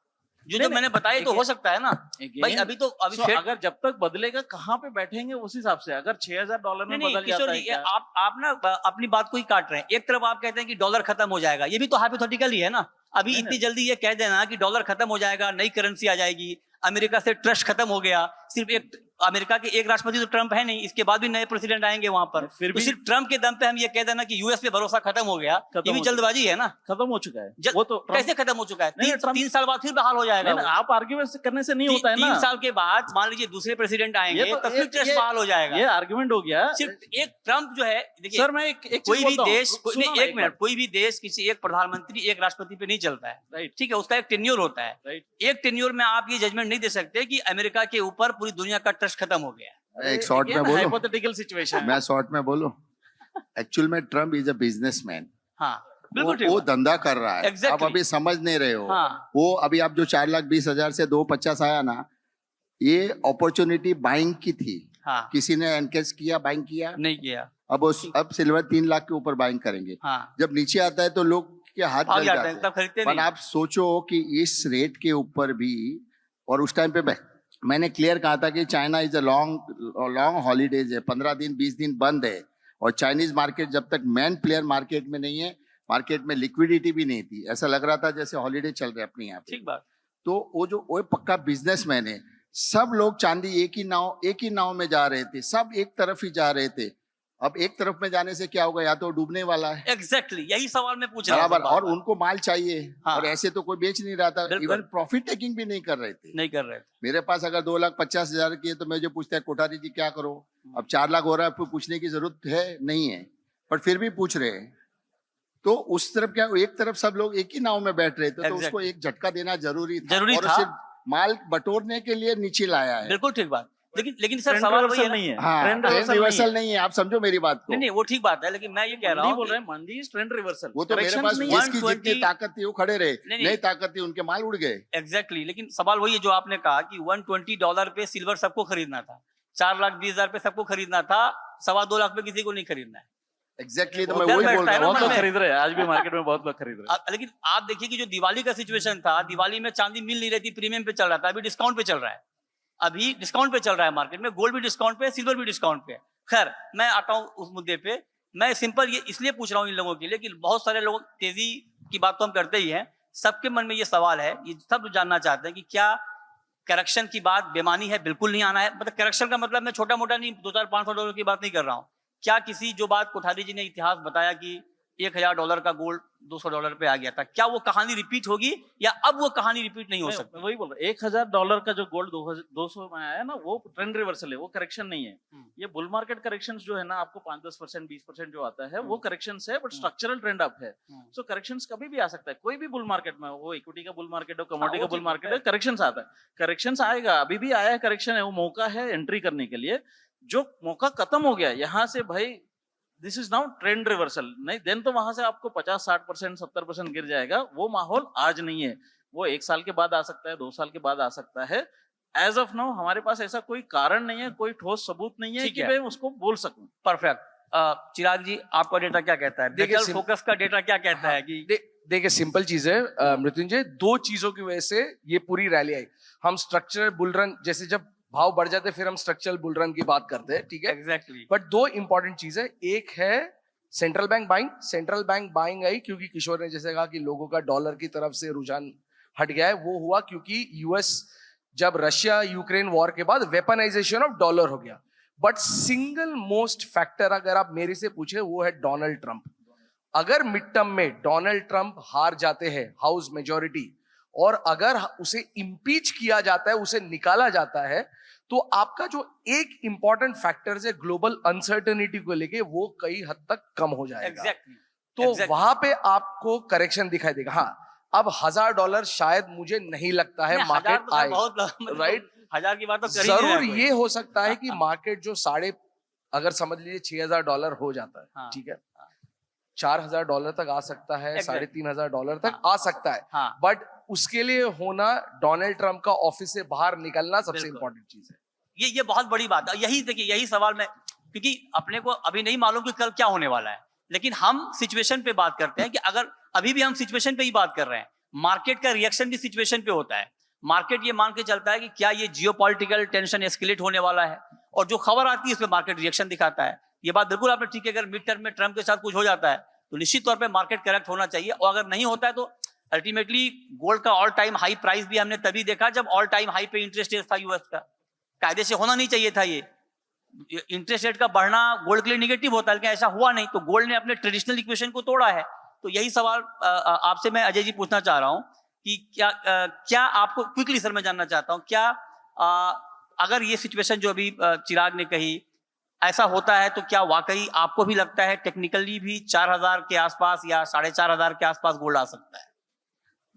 जो नहीं, जो मैंने बताया तो देखिए, हो सकता है ना भाई अभी तो अभी So, Fed- अगर जब तक बदलेगा कहाँ पे बैठेंगे उस हिसाब से अगर $6,000 में नहीं नहीं बदल जाता किशोर है जी ये क्या? आप ना अपनी बात को ही काट रहे हैं एक तरफ आप कहते हैं कि डॉलर खत्म हो जाएगा ये भी तो हाइपोथेटिकल ही है ना अभी नहीं, इतनी नहीं। जल्दी ये कह देना कि डॉलर खत्म हो जाएगा नई करेंसी आ जाएगी अमेरिका से ट्रस्ट खत्म हो गया सिर्फ एक अमेरिका के एक राष्ट्रपति तो ट्रम्प है नहीं इसके बाद भी नए प्रेसिडेंट आएंगे वहां पर फिर तो भी सिर्फ ट्रम्प के दम पे हम ये कह देना कि यूएस पे भरोसा खत्म हो गया खत्म ये भी हो जल्दबाजी है ना खत्म हो चुका है जल- वो तो कैसे खत्म हो चुका है नहीं, Trump- 3 साल बाद फिर बहाल हो जाएगा नहीं, वो। आप आर्ग्यूमेंट करने से नहीं होता है ना 3 साल के बाद मान लीजिए दूसरे प्रेसिडेंट आएंगे तो तो फिर ट्रस्ट बहाल हो जाएगा ये आर्ग्यूमेंट हो गया सिर्फ एक ट्रम्प जो है देखिए सर मैं एक चीज कोई भी बोलता हूं, देश सुनो ना एक मिनट बात। कोई भी देश किसी एक प्रधानमंत्री एक राष्ट्रपति पे नहीं चलता है राइट ठीक है उसका एक टेन्योर होता है राइट एक टेन्योर में आप ये जजमेंट नहीं दे सकते कि अमेरिका के ऊपर पूरी दुनिया का ट्रस्ट खत्म हो गया है। एक शॉर्ट में बोलूं हाइपोथेटिकल सिचुएशन मैं शॉर्ट में बोलूं एक्चुअल में ट्रम्प इज अ बिजनेसमैन हाँ बिल्कुल ठीक वो बात। धंधा कर रहा है Exactly. आप अभी समझ नहीं रहे हो हाँ वो अभी आप जो 4,20,000 से 2,50 आया ना ये अपॉर्चुनिटी बाइंग की थी हाँ किसी ने एनकेस किया बाइंग किया नहीं किया अब सिल्वर 3 लाख के ऊपर बाइंग करेंगे हाँ जब नीचे आता है तो लोग के हाथ भाग जल जाते जाते हैं हैं तब खरीदते पर नहीं आप सोचो कि इस रेट के ऊपर भी और उस टाइम पे मैंने क्लियर कहा था कि China is a long holidays है 15 दिन 20 दिन बंद है और चाइनीज मार्केट जब तक मेन प्लेयर मार्केट में नहीं है मार्केट में लिक्विडिटी भी नहीं थी ऐसा लग रहा था जैसे हॉलीडे चल रहे अपने यहाँ पे ठीक बात तो वो पक्का बिजनेसमैन है सब लोग चांदी एक ही नाव में जा रहे थे सब एक तरफ ही जा रहे थे अब एक तरफ में जाने से क्या होगा या तो डूबने वाला है एग्जैक्टली यही सवाल मैं पूछ रहा हूँ बराबर बार-बार। और उनको माल चाहिए हाँ। और ऐसे तो कोई बेच नहीं रहा था बिल्कुल। इवन प्रॉफिट टेकिंग भी नहीं कर रहे थे नहीं कर रहे थे मेरे पास अगर 2,50,000 की है तो मुझे पूछता है कोठारी जी क्या करो अब 4 लाख हो रहा है पूछने की जरूरत है नहीं है पर फिर भी पूछ रहे हैं तो उस तरफ क्या एक तरफ सब लोग एक ही नाव में बैठ रहे थे तो Exactly. उसको एक झटका देना जरूरी जरूरी और था। उसे माल बटोरने के लिए नीचे लाया है बिल्कुल ठीक बात लेकिन सर ट्रेंड सवाल वही है रिवर्सल ना। नहीं है हाँ ट्रेंड ट्रेंड रिवर्सल रिवर्सल नहीं है आप समझो मेरी बात को नहीं नहीं वो ठीक बात है लेकिन मैं ये कह रहा हूँ बोल कि- रहे हैं मंदी इज ट्रेंड रिवर्सल वो तो मेरे पास नहीं है। जिसकी जितनी 120 ताकत थी वो खड़े रहे नहीं। नहीं ताकत थी उनके माल उड़ गए एग्जैक्टली लेकिन सवाल वही है जो आपने कहा कि $120 पे सिल्वर सबको खरीदना था 4,20,000 पे सबको खरीदना था 2.25 लाख पे किसी को नहीं खरीदना है एग्जैक्टली तो वो मैं डर वही बैठता बोल है रहा ना हूँ बहुत मन लोग में। खरीद रहे हैं आज भी मार्केट में बहुत लोग खरीद रहे लेकिन आप देखिए कि जो दिवाली का सिचुएशन था दिवाली में चांदी मिल नहीं रही थी प्रीमियम पे चल रहा था अभी डिस्काउंट पे चल रहा है अभी डिस्काउंट पे चल रहा है मार्केट में गोल्ड भी डिस्काउंट पे सिल्वर भी डिस्काउंट पे खैर मैं आता हूँ उस मुद्दे पे मैं सिंपल ये इसलिए पूछ रहा हूँ इन लोगों के लिए कि बहुत सारे लोग तेजी की बात तो हम करते ही हैं सबके मन में ये सवाल है ये सब जानना चाहते हैं कि क्या करेक्शन की बात बेमानी है बिल्कुल नहीं आना है मतलब करेक्शन का मतलब मैं छोटा मोटा नहीं $200-500 की बात नहीं कर रहा हूँ क्या किसी जो बात कोठारी जी ने इतिहास बताया कि $1,000 का गोल्ड $200 पे आ गया था, क्या वो कहानी रिपीट होगी या अब वो कहानी रिपीट नहीं हो मैं सकती? वही बोल रहा हूँ, $1,000 का जो गोल्ड 200 में आया ना, वो ट्रेंड रिवर्सल है, वो करेक्शन नहीं है। ये बुल मार्केट करेक्शन जो है ना, आपको 5-10% 20% जो आता है, वो करेक्शन है, बट स्ट्रक्चरल ट्रेंड अप है। सो करेक्शन कभी भी आ सकता है, कोई भी बुल मार्केट में, वो इक्विटी का बुल मार्केट हो, कमोडिटी का बुल मार्केट है, करेक्शन आता है। करेक्शन आएगा, अभी भी आया है करेक्शन है, वो मौका है एंट्री करने के लिए। जो मौका खत्म हो गया यहाँ से भाई, this is now trend reversal. नहीं देन तो वहां से आपको 50-60% 70% गिर जाएगा। वो माहौल आज नहीं है, वो 1 साल के बाद आ सकता है, 2 साल के बाद आ सकता है। एज ऑफ नाउ हमारे पास ऐसा कोई कारण नहीं है, कोई ठोस सबूत नहीं है ठीक कि है। मैं उसको बोल सकूं। परफेक्ट। चिराग जी, आपका डेटा क्या कहता है? देखिए, बेटल फोकस का डेटा क्या कहता है कि देखिए सिंपल चीज है मृत्युंजय, दो चीजों की वजह से ये पूरी रैली आई। हम स्ट्रक्चरल बुल रन, जैसे जब भाव बढ़ जाते फिर हम स्ट्रक्चरल बुल रन की बात करते हैं, ठीक है। एग्जैक्टली बट दो इंपॉर्टेंट चीज है, एक है central bank buying. Central bank buying आई क्योंकि किशोर ने जैसे कहा कि लोगों का डॉलर की तरफ से रुझान हट गया है। वो हुआ क्योंकि यूएस, जब रशिया यूक्रेन वॉर के बाद वेपनाइजेशन ऑफ डॉलर हो गया। बट सिंगल मोस्ट फैक्टर अगर आप मेरे से पूछे, वो है डोनाल्ड ट्रंप। अगर मिड टर्म में डोनाल्ड ट्रंप हार जाते हैं हाउस मेजोरिटी, और अगर उसे इम्पीच किया जाता है, उसे निकाला जाता है, तो आपका जो एक इंपॉर्टेंट फैक्टर है ग्लोबल अनसर्टेनिटी को लेके, वो कई हद तक कम हो जाएगा। एग्जैक्टली तो वहां पे आपको करेक्शन दिखाई देगा। हाँ, अब $1,000 शायद मुझे नहीं लगता है मार्केट आए, राइट। 1000 की बात तो कर ही नहीं रहा है जरूर कोई। ये हो सकता है कि मार्केट जो अगर समझ लीजिए $6,000 हो जाता है, हाँ, ठीक है, $4,000 तक आ सकता है, Exactly. $3,500 तक हाँ, आ सकता है। हाँ, बट उसके लिए होना, डोनाल्ड ट्रंप का ऑफिस से बाहर निकलना सबसे बिल्कुल। इंपॉर्टेंट चीज है। ये बहुत बड़ी बात है। यही देखिए, यही सवाल मैं, क्योंकि अपने को अभी नहीं मालूम कि कल क्या होने वाला है, लेकिन हम सिचुएशन पे बात करते हैं कि अगर अभी भी हम सिचुएशन पे ही बात कर रहे हैं, मार्केट का रिएक्शन भी सिचुएशन पे होता है। मार्केट ये मान के चलता है कि क्या ये जियोपॉलिटिकल टेंशन एस्केलेट होने वाला है, और जो खबर आती है उसमें मार्केट रिएक्शन दिखाता है। ये बात बिल्कुल आपने ठीक है, अगर मिड टर्म में ट्रम्प के साथ कुछ हो जाता है तो निश्चित तौर पे मार्केट करेक्ट होना चाहिए, और अगर नहीं होता है तो अल्टीमेटली गोल्ड का ऑल टाइम हाई प्राइस भी हमने तभी देखा जब ऑल टाइम हाई पे इंटरेस्ट रेट था यूएस का। कायदे से होना नहीं चाहिए था ये इंटरेस्ट रेट का बढ़ना गोल्ड के लिए निगेटिव होता है, लेकिन ऐसा हुआ नहीं, तो गोल्ड ने अपने ट्रेडिशनल इक्वेशन को तोड़ा है। तो यही सवाल आपसे मैं अजय जी पूछना चाह रहा हूं कि क्या आपको क्विकली सर मैं जानना चाहता हूं, क्या अगर ये सिचुएशन जो अभी चिराग ने कही ऐसा होता है, तो क्या वाकई आपको भी लगता है टेक्निकली भी 4000 के आसपास या 4500 के आसपास गोल्ड आ सकता है?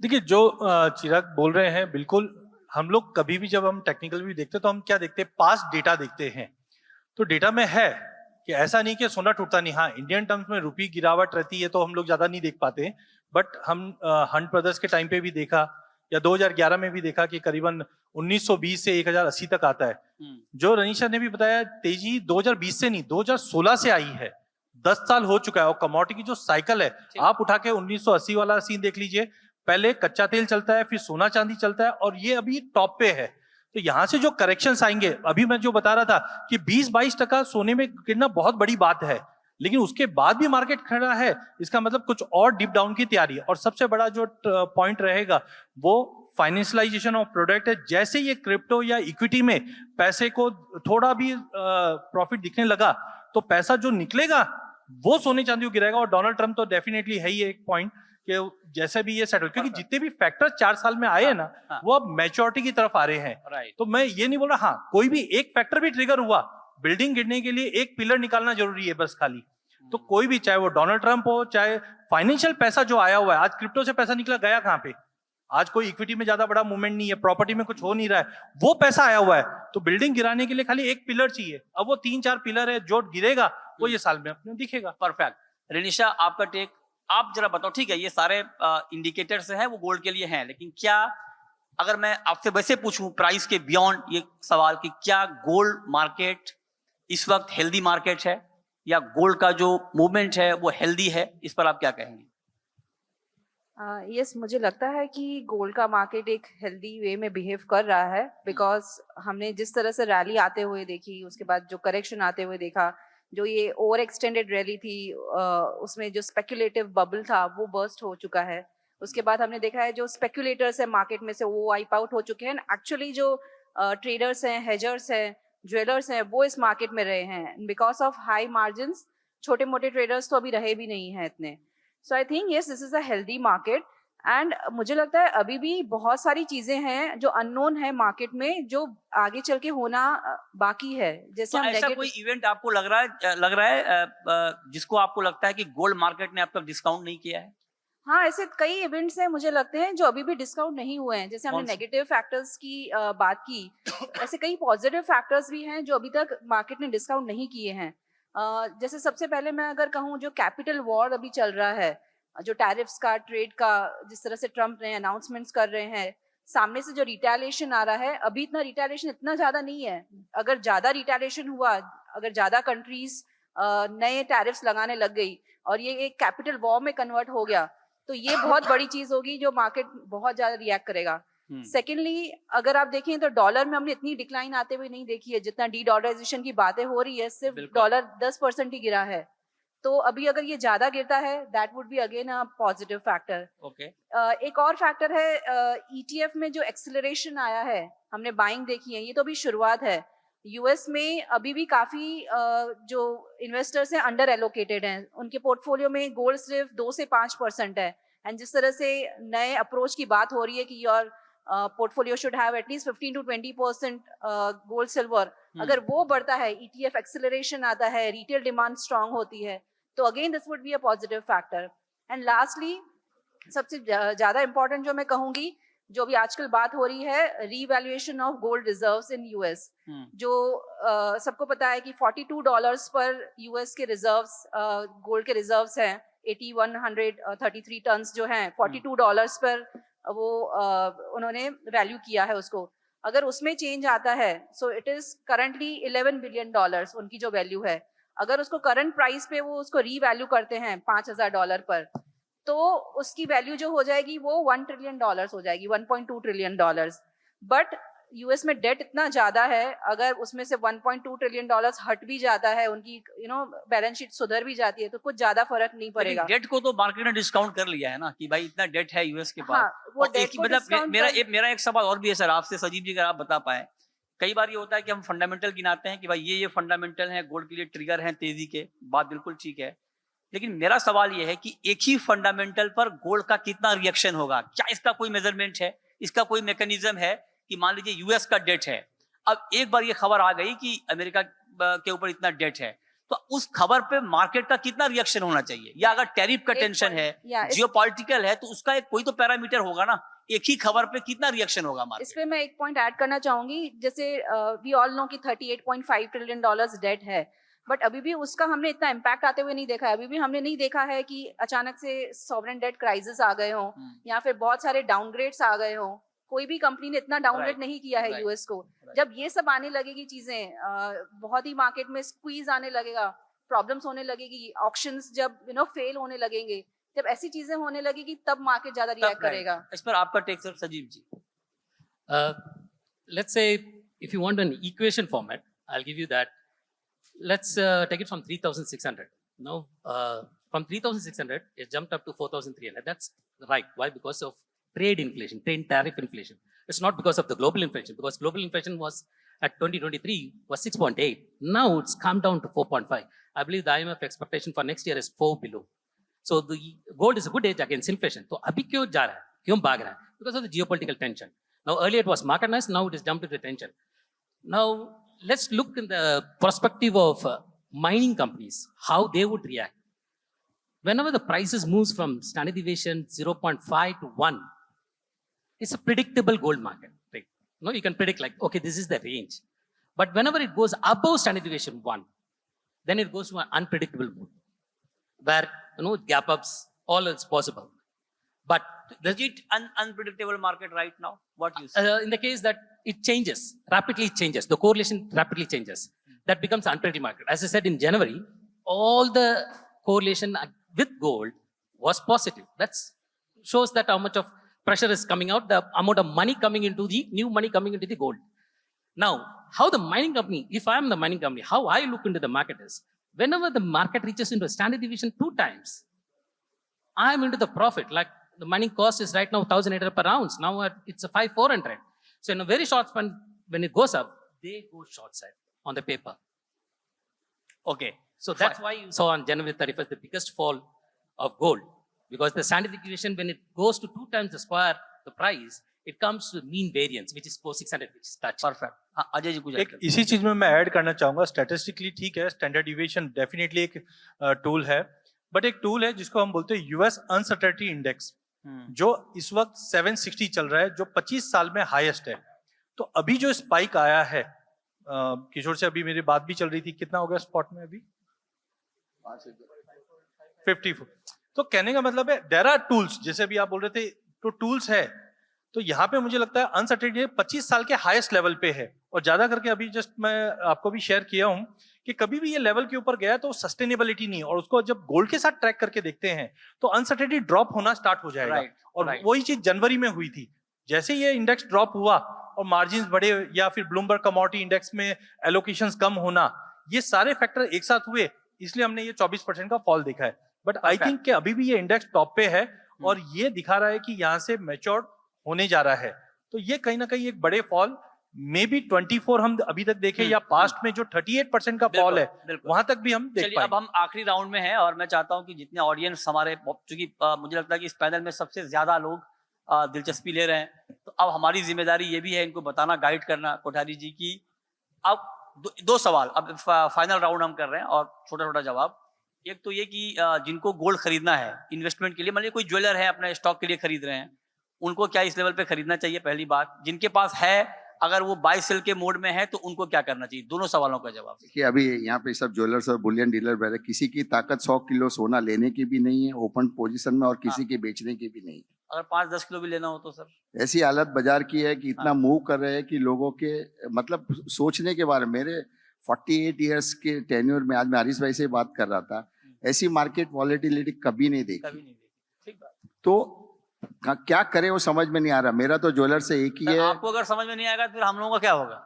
देखिए, जो चिराग बोल रहे हैं बिल्कुल, हम लोग कभी भी जब हम टेक्निकल भी देखते हैं तो हम क्या देखते हैं, पास्ट डेटा देखते हैं। तो डेटा में है कि ऐसा नहीं कि सोना टूटता नहीं। हाँ, इंडियन टर्म्स में रुपी गिरावट रहती है तो हम लोग ज्यादा नहीं देख पाते, बट हम हंट ब्रदर्स के टाइम पे भी देखा, या 2011 में भी देखा कि करीबन 1920 से 1080 तक आता है। जो रनीशा ने भी बताया, तेजी 2020 से नहीं 2016 से आई है, 10 साल हो चुका है। और कमोडिटी की जो साइकिल है, आप उठा के 1980 वाला सीन देख लीजिए, पहले कच्चा तेल चलता है, फिर सोना चांदी चलता है, और ये अभी टॉप पे है। तो यहां से जो करेक्शंस आएंगे, अभी मैं जो बता रहा था कि 20-22% सोने में गिरना बहुत बड़ी बात है, लेकिन उसके बाद भी मार्केट खड़ा है, इसका मतलब कुछ और डीप डाउन की तैयारी है। और सबसे बड़ा जो पॉइंट रहेगा वो फाइनेंशियलाइजेशन ऑफ प्रोडक्ट है। जैसे ये क्रिप्टो या इक्विटी में पैसे को थोड़ा भी प्रॉफिट दिखने लगा, तो पैसा जो निकलेगा वो सोने चांदी को गिराएगा। और डोनाल्ड ट्रंप तो डेफिनेटली है ही एक पॉइंट कि जैसे भी ये सेटल, क्योंकि जितने भी फैक्टर 4 साल में आए हैं ना, वो अब मैच्योरिटी की तरफ आ रहे हैं। तो मैं ये नहीं बोल रहा, हाँ कोई भी एक फैक्टर भी ट्रिगर हुआ, बिल्डिंग गिरने के लिए एक पिलर निकालना जरूरी है बस खाली। तो कोई भी, चाहे वो डोनाल्ड ट्रंप हो, चाहे फाइनेंशियल पैसा जो आया हुआ है, आज क्रिप्टो से पैसा निकला गया कहां पे? आज कोई इक्विटी में ज्यादा बड़ा मूवमेंट नहीं है, प्रॉपर्टी में कुछ हो नहीं रहा है, वो पैसा आया हुआ है। तो बिल्डिंग गिराने के लिए खाली एक पिलर चाहिए, अब वो 3-4 पिलर है, जो गिरेगा वो ये साल में अपने दिखेगा। परफेक्ट। रेनिशा, आपका टेक आप जरा बताओ। ठीक है, ये सारे इंडिकेटर्स हैं वो गोल्ड के लिए हैं, लेकिन क्या, अगर मैं आपसे वैसे पूछूं प्राइस के बियॉन्ड ये सवाल कि क्या गोल्ड मार्केट इस वक्त हेल्दी मार्केट है, या गोल्ड का जो मूवमेंट है वो हेल्दी है, इस पर आप क्या कहेंगे? यस, मुझे लगता है कि गोल्ड का मार्केट एक हेल्दी वे में बिहेव कर रहा है, बिकॉज हमने जिस तरह से रैली आते हुए देखी, उसके बाद जो करेक्शन आते हुए देखा, जो ये ओवर एक्सटेंडेड रैली थी, उसमें जो स्पेक्युलेटिव बबल था वो बर्स्ट हो चुका है। उसके बाद हमने देखा है जो स्पेक्युलेटर्स है मार्केट में से वो वाइप आउट हो चुके हैं। एक्चुअली जो ट्रेडर्स हैं, हेजर्स हैं, ज्वेलर्स हैं, वो इस मार्केट में रहे हैं। बिकॉज ऑफ हाई मार्जिन्स छोटे मोटे ट्रेडर्स तो अभी रहे भी नहीं हैं इतने। So I think yes this is a healthy market and मुझे लगता है अभी भी बहुत सारी चीजें हैं जो अननोन है मार्केट में जो आगे चल के होना बाकी है। जैसे तो हम ऐसा कोई इवेंट आपको लग रहा है जिसको आपको लगता है कि गोल्ड मार्केट ने अब तक डिस्काउंट नहीं किया है? हाँ, ऐसे कई इवेंट्स हैं मुझे लगते हैं जो अभी भी डिस्काउंट नहीं हुए हैं। जैसे हमने कौन से? नेगेटिव फैक्टर्स की बात की, ऐसे कई पॉजिटिव फैक्टर्स भी हैं जो अभी तक मार्केट ने डिस्काउंट नहीं किए हैं। जैसे सबसे पहले मैं अगर कहूँ जो कैपिटल वॉर अभी चल रहा है, जो टैरिफ्स का, ट्रेड का, जिस तरह से ट्रम्प ने अनाउंसमेंट्स कर रहे हैं, सामने से जो रिटेलिएशन आ रहा है, अभी इतना रिटेलिएशन इतना ज्यादा नहीं है। अगर ज्यादा रिटेलिएशन हुआ, अगर ज्यादा कंट्रीज नए टैरिफ्स लगाने लग गई और ये एक कैपिटल वॉर में कन्वर्ट हो गया, तो ये बहुत बड़ी चीज होगी जो मार्केट बहुत ज्यादा रिएक्ट करेगा। सेकेंडली अगर आप देखें तो डॉलर में हमने इतनी डिक्लाइन आते हुए नहीं देखी है, जितना डी डॉलराइजेशन की बातें हो रही है, सिर्फ बिल्कुल। डॉलर 10% ही गिरा है। तो अभी अगर ये ज्यादा गिरता है, that would be again a positive factor. Okay. एक और फैक्टर है ईटीएफ में जो एक्सेलरेशन आया है, हमने बाइंग देखी है, ये तो अभी शुरुआत है। यूएस में अभी भी काफी जो इन्वेस्टर्स हैं अंडर एलोकेटेड हैं, उनके पोर्टफोलियो में गोल्ड सिर्फ 2 से 5% है। एंड जिस तरह से नए अप्रोच की बात हो रही है कि your portfolio should have at least 15 to 20% gold silver, अगर वो बढ़ता है, ईटीएफ एक्सेलरेशन आता है, रिटेल डिमांड स्ट्रांग होती है, तो again this would be a positive factor. And lastly सबसे ज्यादा इंपॉर्टेंट जो मैं कहूंगी, जो भी आजकल बात हो रही है, revaluation of gold reserves in US. जो सबको पता है कि $42 पर यूएस के रिजर्व्स, गोल्ड के रिजर्व्स हैं, 8133 टन्स जो हैं, $42 पर वो उन्होंने वैल्यू किया है उसको। अगर उसमें चेंज आता है, so it is currently $11 billion उनकी जो वैल्यू है। अगर उसको करंट प्राइस पे वो उसको रीवैल्यू करते हैं $5000 पर, तो उसकी वैल्यू जो हो जाएगी वो $1 ट्रिलियन हो जाएगी, $1.2 ट्रिलियन। बट यूएस में डेट इतना ज्यादा है, अगर उसमें से $1.2 ट्रिलियन हट भी जाता है, उनकी बैलेंस शीट सुधर भी जाती है, तो कुछ ज्यादा फर्क नहीं पड़ेगा। डेट को तो मार्केट ने डिस्काउंट कर लिया है ना कि भाई इतना डेट है यूएस के पास। हाँ, वो और डेट एक ही को मतलब discount मेरा एक सवाल और भी है सर आपसे, सजीव जी, अगर आप बता पाए। कई बार ये होता है कि हम फंडामेंटल गिनाते हैं कि भाई ये फंडामेंटल है, गोल्ड के लिए ट्रिगर है तेजी के, बात बिल्कुल ठीक है। लेकिन मेरा सवाल ये है कि एक ही फंडामेंटल पर गोल्ड का कितना रिएक्शन होगा? क्या इसका कोई मेजरमेंट है, इसका कोई मैकेनिज्म है कि मान लीजिए यूएस का डेट है, अब एक बार ये खबर आ गई कि अमेरिका के ऊपर इतना डेट है, तो उस खबर पे मार्केट का कितना रिएक्शन होना चाहिए? या अगर टैरिफ का टेंशन है, जियोपॉलिटिकल है, तो उसका एक कोई तो पैरामीटर होगा ना, एक ही खबर पे कितना रिएक्शन होगा मार्केट? इस पे मैं एक पॉइंट ऐड करना चाहूंगी। जैसे वी ऑल नो कि $38.5 ट्रिलियन डेट है, बट अभी भी उसका हमने इतना इम्पैक्ट आते हुए नहीं देखा है। अभी भी हमने नहीं देखा है कि अचानक से सॉवरेन डेट क्राइसिस आ गए हों, या फिर बहुत सारे डाउनग्रेड्स आ गए हों। कोई भी कंपनी ने इतना डाउनग्रेड नहीं किया है यूएस को। जब ये सब आने लगेगी चीजें, बहुत ही मार्केट में स्क्वीज आने लगेगा, प्रॉब्लम्स होने लगेगी, ऑक्शंस जब फेल होने लगेंगे, जब ऐसी चीजें होने लगेगी, तब मार्केट ज्यादा रिएक्ट करेगा। इस पर आपका टेक सर सजीव जी। Let's say if you want an equation format, I'll give you that. Let's take it from 3,600. Now, from 3,600, it jumped up to 4,300. That's right. Why? Because of trade inflation, trade tariff inflation. It's not because of the global inflation, because global inflation was at 2023 was 6.8. Now it's come down to 4.5. I believe the IMF expectation for next year is 4 below. So the gold is a good hedge against inflation. तो अभी क्यों जा रहा है, क्यों भाग रहा है? Because of the geopolitical tension. Now earlier it was marketized, now it is jumped to the tension. Now let's look in the perspective of mining companies, how they would react. Whenever the prices moves from standard deviation 0.5 to 1, it's a predictable gold market. Right? No, you can predict like, okay, this is the range. But whenever it goes above standard deviation 1, then it goes to an unpredictable mode, where gap ups, all is possible. But is it an unpredictable market right now? What you say? in the case that it changes, rapidly changes, the correlation rapidly changes, that becomes unpredictable market. As I said in January, all the correlation with gold was positive. That shows that how much of pressure is coming out, the amount of money coming into the new money coming into the gold. Now, how the mining company, if I am the mining company, how I look into the market is, whenever the market reaches into a standard deviation 2 times, I am into the profit. Like the mining cost is right now 1,800 per ounce. Now it's a 5,400. So in a very short span, when it goes up, they go short side on the paper. Okay. So that's why you saw on January 31st the biggest fall of gold. because the standard deviation, when it goes to 2 times the square, the price, it comes to mean variance, which is 4600, which is touched. Perfect. हाँ, अजय जी कुछ एक इसी चीज में मैं add करना चाहूंगा, statistically ठीक है, स्टैंडर्ड डिविएशन डेफिनेटली एक टूल है, बट एक टूल है जिसको हम बोलते हैं यूएस अनसर्टेनिटी इंडेक्स, जो इस वक्त 760 चल रहा है, जो 25 साल में हाईएस्ट है। तो अभी जो स्पाइक आया है, किशोर से अभी मेरी बात भी चल रही थी, कितना हो गया स्पॉट में अभी 54। तो कहने का मतलब है देयर आर टूल्स, जैसे अभी आप बोल रहे थे, तो टूल्स है। तो यहाँ पे मुझे लगता है अनसर्टेनिटी 25 साल के हाईएस्ट लेवल पे है, और ज्यादा करके अभी जस्ट मैं आपको भी शेयर किया हूँ कि कभी भी ये लेवल के ऊपर गया तो सस्टेनेबिलिटी नहीं, और उसको जब गोल्ड के साथ ट्रैक करके देखते हैं तो अनसर्टेनिटी ड्रॉप होना स्टार्ट हो जाएगा। और वही चीज जनवरी में हुई थी, जैसे ये इंडेक्स ड्रॉप हुआ और मार्जिन बढ़े, या फिर ब्लूमबर्ग कमोडिटी इंडेक्स में एलोकेशंस कम होना, ये सारे फैक्टर एक साथ हुए, इसलिए हमने ये 24% का फॉल देखा है। बट आई थिंक कि अभी भी ये इंडेक्स टॉप पे है, और ये दिखा रहा है कि यहाँ से मैच्योर होने जा रहा है। तो ये कहीं ना कहीं एक बड़े फॉल, मे बी 24 हम अभी तक देखें, या पास्ट में जो 38% का फॉल है वहां तक भी हम देख चलिए, अब हम आखिरी राउंड में हैं, और मैं चाहता हूं कि जितने ऑडियंस हमारे, चूंकि मुझे लगता है कि इस पैनल में सबसे ज्यादा लोग दिलचस्पी ले रहे हैं, तो अब हमारी जिम्मेदारी ये भी है इनको बताना, गाइड करना कोठारी जी की। अब दो सवाल, अब फाइनल राउंड हम कर रहे हैं, और छोटा छोटा जवाब। एक तो ये कि जिनको गोल्ड खरीदना है इन्वेस्टमेंट के लिए, मान लीजिए कोई ज्वेलर है अपने स्टॉक के लिए खरीद रहे हैं, उनको क्या इस लेवल पे खरीदना चाहिए, पहली बात। जिनके पास है, अगर वो बाय सेल के मोड में है तो उनको क्या करना चाहिए, दोनों सवालों का जवाब। देखिए, अभी यहाँ पे सब ज्वेलर्स और बुलियन डीलर बैठे, किसी की ताकत 100 किलो सोना लेने की भी नहीं है ओपन पोजीशन में, और किसी की बेचने की भी नहीं है। अगर 5-10 किलो भी लेना हो तो सर, ऐसी हालत बाजार की है कि इतना मूव कर रहे हैं कि लोगों के मतलब सोचने के बारे में, मेरे 48 इयर्स के टेन्योर में, आज मैं हरीश भाई से बात कर रहा था, ऐसी मार्केट वॉलेटिलिटी कभी नहीं देखी। कभी नहीं देखी। ठीक बात। तो क्या करे वो समझ में नहीं आ रहा। मेरा तो ज्वेलर से एक ही है। आपको अगर समझ में नहीं आएगा तो फिर हम लोगों का क्या होगा,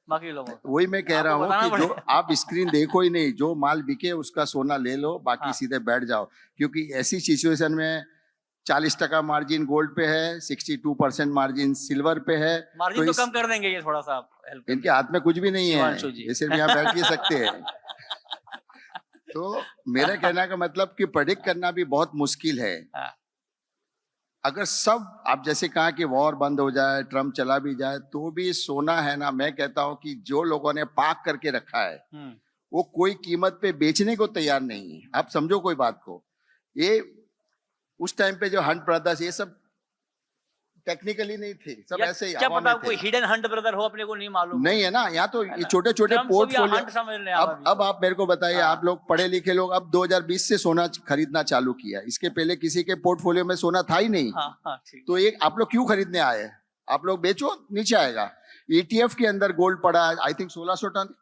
बाकी लोगों का? वही मैं कह रहा हूँ कि जो आप स्क्रीन देखो ही नहीं, जो माल बिके उसका सोना ले लो, बाकी सीधे बैठ जाओ। क्योंकि ऐसी सिचुएशन में 40% मार्जिन गोल्ड पे है, 62% मार्जिन सिल्वर पे है। मार्जिन तो कम कर देंगे ये थोड़ा सा, आप हेल्प। इनके हाथ में कुछ भी नहीं है, ये सिर्फ यहाँ बैठ ही सकते हैं। तो मेरे कहने का मतलब कि प्रेडिक्ट करना भी बहुत मुश्किल है। अगर सब आप जैसे कहा कि वॉर बंद हो जाए, ट्रम्प चला भी जाए, तो भी सोना है ना, मैं कहता हूं कि जो लोगों ने पाक करके रखा है वो कोई कीमत पे बेचने को तैयार नहीं है। आप समझो कोई बात को, ये उस टाइम पे जो हंट ब्रदर्स, ये सब टेक्निकली नहीं थे, सब ऐसे ही क्या हवा पता में थे। कोई हिडन हंट ब्रदर हो, अपने को नहीं मालूम। नहीं है ना, यहाँ तो ये छोटे छोटे ट्रम्प को भी पोर्टफोलियो। हंट समझ रहे हैं आप अभी। अब आप मेरे को बताइए, हाँ। आप लोग पढ़े लिखे लोग अब 2020 से सोना खरीदना चालू किया, इसके पहले किसी के पोर्टफोलियो में सोना था ही नहीं। हाँ, ठीक। तो ये आप लोग क्यों खरीदने आए? आप लोग बेचो, नीचे आएगा। ETF के अंदर गोल्ड पड़ा है, आई थिंक 1600 टन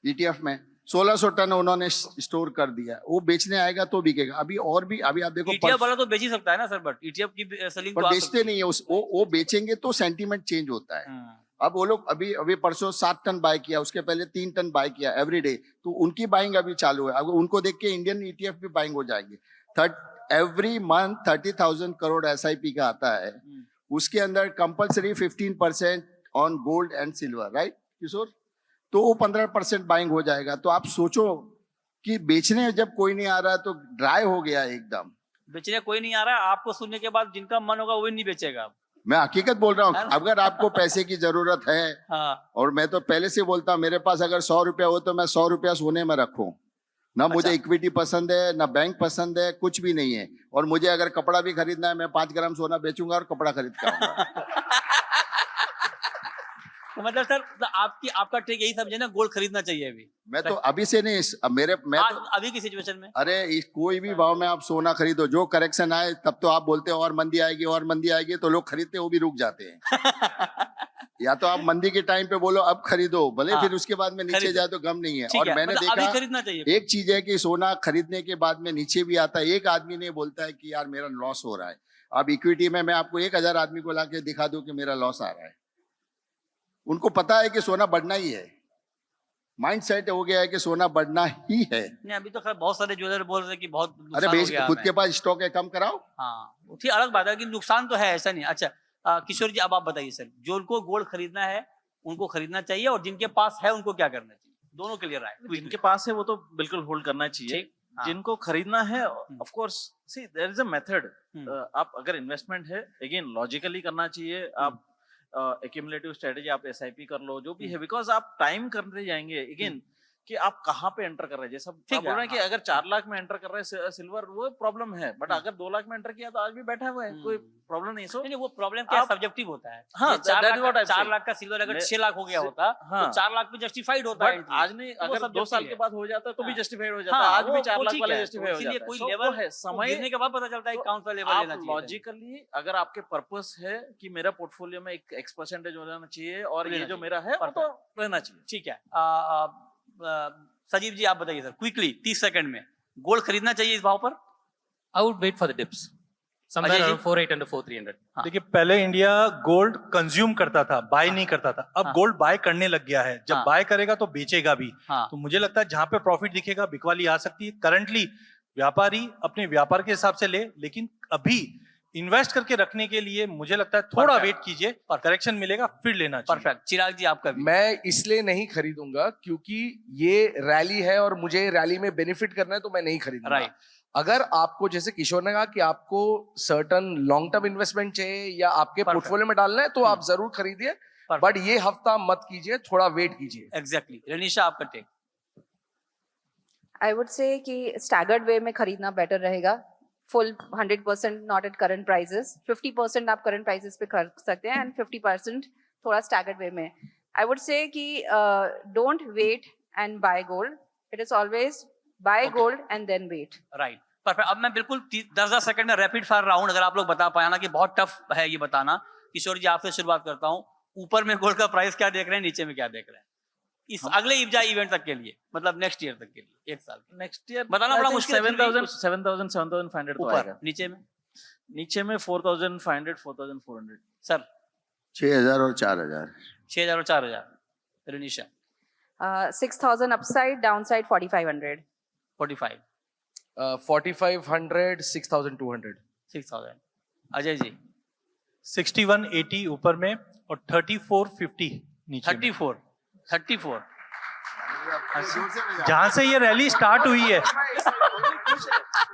ETF में 1600 टन उन्होंने स्टोर कर दिया, वो बेचने आएगा तो बिकेगा। अभी और भी, अभी आप देखो ETF वाला तो बेच ही सकता है ना सर, बट ETF की सेलिंग पर तो बेचते नहीं है वो बेचेंगे तो सेंटीमेंट चेंज होता है। अब वो लोग अभी परसों 7 टन बाय किया, उसके पहले 3 टन बाय किया एवरी डे, तो उनकी बाइंग अभी चालू है। अब उनको देख के इंडियन ETF भी बाइंग हो जाएंगे। एवरी मंथ 30,000 करोड़ SIP का आता है, उसके अंदर compulsory 15% on gold and silver, right Kishore? तो वो 15% बाइंग हो जाएगा। तो आप सोचो कि बेचने जब कोई नहीं आ रहा तो ड्राई हो गया एकदम। बेचने कोई नहीं आ रहा, आपको सुनने के बाद जिनका मन होगा वो नहीं बेचेगा। मैं हकीकत बोल रहा हूँ, अगर आपको पैसे की जरूरत है, हाँ। और मैं तो पहले से बोलता हूँ, मेरे पास अगर 100 रुपया हो तो मैं 100 रुपया सोने में रखूं ना। मुझे इक्विटी पसंद है ना बैंक पसंद है, कुछ भी नहीं है। और मुझे अगर कपड़ा भी खरीदना है, मैं 5 ग्राम सोना बेचूंगा और कपड़ा खरीद के आऊंगा। तो मतलब सर, तो आपका ट्रिक यही समझे ना, गोल्ड खरीदना चाहिए अभी। मैं तो अभी से नहीं, मैं तो अभी की सिचुएशन में, अरे कोई भी भाव में आप सोना खरीदो, जो करेक्शन आए तब तो आप बोलते हो और मंदी आएगी और मंदी आएगी, तो लोग खरीदते वो भी रुक जाते हैं। या तो आप मंदी के टाइम पे बोलो अब खरीदो, भले फिर उसके बाद में नीचे जाए तो गम नहीं है। और मैंने मतलब अभी देखा खरीदना चाहिए। एक चीज है कि सोना खरीदने के बाद में नीचे भी आता है। एक आदमी ने बोलता है कि यार मेरा लॉस हो रहा है। अब इक्विटी में मैं आपको 1000 आदमी को लाके दिखा दूं कि मेरा लॉस आ रहा है, उनको पता है कि सोना बढ़ना ही है। माइंड सेट हो गया है कि सोना बढ़ना ही है। नहीं, अभी तो खैर बहुत सारे ज्वेलर बोल रहे हैं कि बहुत अरे नुकसान हो बेच, गया खुद हमें। के पास स्टॉक है, कम कराओ। हाँ, ठीक, अलग बात है कि नुकसान तो है, ऐसा नहीं। अच्छा किशोर जी, अब आप बताइए सर, जो उनको गोल्ड खरीदना है उनको खरीदना चाहिए, और जिनके पास है उनको क्या करना चाहिए? दोनों के लिए राय। जिनके पास है वो तो बिल्कुल होल्ड करना चाहिए। हाँ। जिनको खरीदना है of course see there is a method आप अगर इन्वेस्टमेंट है अगेन लॉजिकली करना चाहिए आप एक्यूमुलेटिव स्ट्रेटेजी आप एसआईपी कर लो जो भी है बिकॉज आप टाइम करते जाएंगे अगेन कि आप कहाँ पे एंटर कर रहे हैं जैसा ठीक आप बोल रहे हैं कि है, अगर 4 लाख में एंटर कर रहे हैं सिल्वर वो प्रॉब्लम है बट अगर 2 लाख में एंटर किया तो आज भी बैठा हुआ है कोई प्रॉब्लम नहीं सो नहीं वो प्रॉब्लम क्या आप- सब्जेक्टिव होता है हाँ, ये 4 that is what lakh I'm 4 saying. Lakh का सिल्वर अगर ले- 6 लाख हो गया होता हाँ। तो 4 लाख में जस्टिफाइड होता है बट entry। आज नहीं तो वो अगर 2 subjective साल है। के बाद हो जाता तो भी हाँ। जस्टिफाइड हो जाता हाँ, आज भी 4 लाख ठीक वाला है, जस्टिफाइड हो इसीलिए जाता है कोई So, लेवल वो है समय गिरने के बाद पता चलता है कि कौन सा लेवल लेना आप चाहिए। लॉजिकली अगर आपके पर्पस है कि मेरा पोर्टफोलियो में एक X% हो जाना चाहिए और लेना ये जो चाहिए। मेरा है वो तो रहना चाहिए ठीक है सजीव जी आप बताइए सर क्विकली 30 सेकंड में गोल्ड खरीदना चाहिए इस भाव पर I would wait for the dips. Somewhere Ajay ji? around 4800 4300. हाँ। देखिए पहले इंडिया गोल्ड कंज्यूम करता था, बाय नहीं करता था। अब हाँ। गोल्ड बाय करने लग गया है। जब हाँ। बाय करेगा तो बेचेगा भी। हाँ तो मुझे लगता है जहां पे प्रॉफिट दिखेगा बिकवाली आ सकती है। करंटली व्यापारी अपने व्यापार के हिसाब से ले, लेकिन अभी इन्वेस्ट करके रखने के लिए मुझे लगता है थोड़ा Perfect. वेट कीजिए, करेक्शन मिलेगा फिर लेना चाहिए। परफेक्ट चिराग जी आपका भी मैं इसलिए नहीं खरीदूंगा क्योंकि ये रैली है और मुझे रैली में बेनिफिट करना है तो मैं नहीं खरीदूंगा राइट अगर आपको जैसे किशोर ने कहा कि आपको सर्टन लॉन्ग टर्म इन्वेस्टमेंट चाहिए या आपके Perfect. पोर्टफोलियो में डालना है तो आप जरूर खरीदिए Perfect. बट ये हफ्ता मत कीजिए थोड़ा वेट कीजिए एग्जैक्टली रनीशा आपका टेक आई वुड से कि स्टैगर्ड वे में खरीदना बेटर रहेगा full 100% not at current prices 50% आप करंट प्राइसेस पे खरीद सकते हैं एंड 50% थोड़ा स्टैगर्ड वे में आई वुड से कि don't wait and buy gold it is always buy Okay. Gold and then wait right perfect अब मैं बिल्कुल 10-10 सेकंड में रैपिड फायर राउंड अगर आप लोग बता पाए ना कि बहुत टफ है ये बताना किशोर जी आपसे शुरुआत करता हूँ ऊपर में गोल्ड का प्राइस क्या देख रहे हैं नीचे में क्या देख रहे हैं इस अगले इब्जा इवेंट तक के लिए मतलब नेक्स्ट ईयर तक के लिए एक साल के नेक्स्ट ईयर बताना बड़ा मुश्किल है, 7,500 तो आएगा ऊपर नीचे में नीचे में 4,500 4,400 सर 6,000 और 4,000 6,000 और 4,000 रनीशा 6,000 अपसाइड डाउनसाइड 4,500 45 4500 6200 6,000 अजय जी 6180 ऊपर में और 3450 नीचे में। 34 जहां से ये रैली स्टार्ट हुई है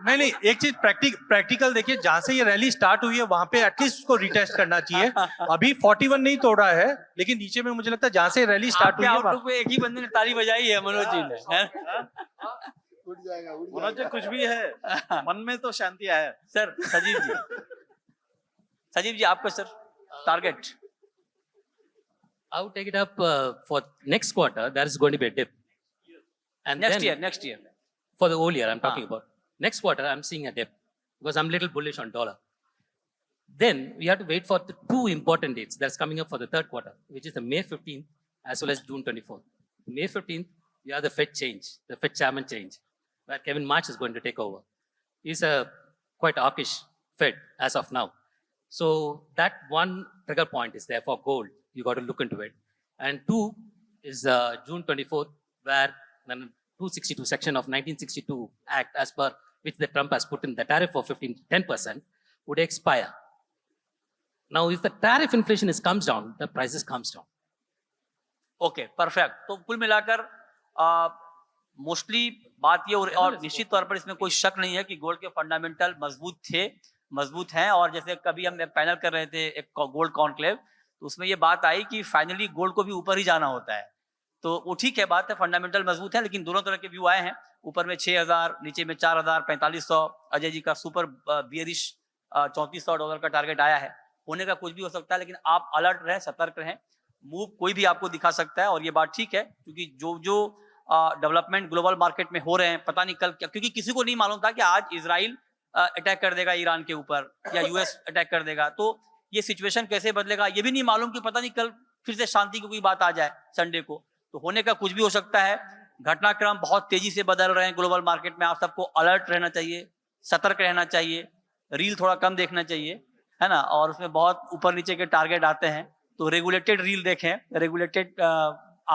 नहीं एक चीज प्रैक्टिकल देखिए जहां से ये रैली स्टार्ट हुई है वहां पे एटलीस्ट उसको रिटेस्ट करना चाहिए अभी 41 नहीं तोड़ा है लेकिन नीचे में मुझे लगता है जहां से रैली स्टार्ट आपके हुई है आउटलुक पे एक ही बंदे ने ताली बजाई है मनोज जी ने हैं? मनोज जी कुछ भी है मन में तो शांति आया सर सजीव जी आपका sir target I would take it up for next quarter. There is going to be a dip. And next then year for the whole year, I'm talking Ah. about. Next quarter, I'm seeing a dip because I'm a little bullish on dollar. Then we have to wait for the two important dates that's coming up for the third quarter, which is the May 15th as well as June 24th. May 15th, we have the Fed change, the Fed chairman change, where Kevin March is going to take over. He's a quite hawkish Fed as of now. So that one trigger point is there for gold. You got to look into it. And two is June 24th, where the 262 section of 1962 Act, as per which the Trump has put in the tariff of 10%, would expire. Now, if the tariff inflation comes down, the prices comes down. Okay perfect तो कुल मिलाकर mostly बात ये और निश्चित तौर पर इसमें कोई शक नहीं है कि गोल्ड के फंडामेंटल मजबूत हैं और जैसे कभी हम पैनल कर रहे थे एक गोल्ड कॉन्क्लेव तो उसमें ये बात आई कि फाइनली गोल्ड को भी ऊपर ही जाना होता है तो वो ठीक है बात है फंडामेंटल मजबूत है लेकिन दोनों तरह के व्यू आए हैं ऊपर में 6,000 नीचे में 4,000 4,500 अजय जी का सुपर बियरिश $3,400 का टारगेट आया है होने का कुछ भी हो सकता है लेकिन आप अलर्ट रहें सतर्क रहें मूव कोई भी आपको दिखा सकता है और ये बात ठीक है क्योंकि जो डेवलपमेंट ग्लोबल मार्केट में हो रहे हैं पता नहीं कल क्या क्योंकि किसी को नहीं मालूम था कि आज इजराइल अटैक कर देगा ईरान के ऊपर या यूएस अटैक कर देगा तो ये सिचुएशन कैसे बदलेगा ये भी नहीं मालूम कि पता नहीं कल फिर से शांति की कोई बात आ जाए संडे को तो होने का कुछ भी हो सकता है घटनाक्रम बहुत तेजी से बदल रहे हैं ग्लोबल मार्केट में आप सबको अलर्ट रहना चाहिए सतर्क रहना चाहिए रील थोड़ा कम देखना चाहिए है ना और उसमें बहुत ऊपर नीचे के टारगेट आते हैं तो रेगुलेटेड रील देखें रेगुलेटेड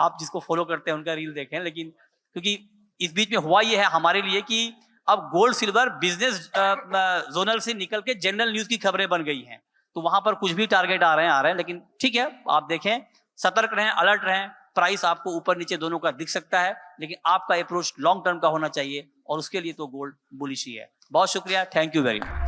आप जिसको फॉलो करते हैं उनका रील देखें लेकिन क्योंकि इस बीच में हुआ ये है हमारे लिए कि अब गोल्ड सिल्वर बिजनेस जोनल से निकल के जनरल न्यूज की खबरें बन गई हैं तो वहां पर कुछ भी टारगेट आ रहे हैं लेकिन ठीक है आप देखें सतर्क रहें अलर्ट रहें प्राइस आपको ऊपर नीचे दोनों का दिख सकता है, लेकिन आपका अप्रोच लॉन्ग टर्म का होना चाहिए और उसके लिए तो गोल्ड बुलिश ही है। बहुत शुक्रिया, थैंक यू वेरी मच।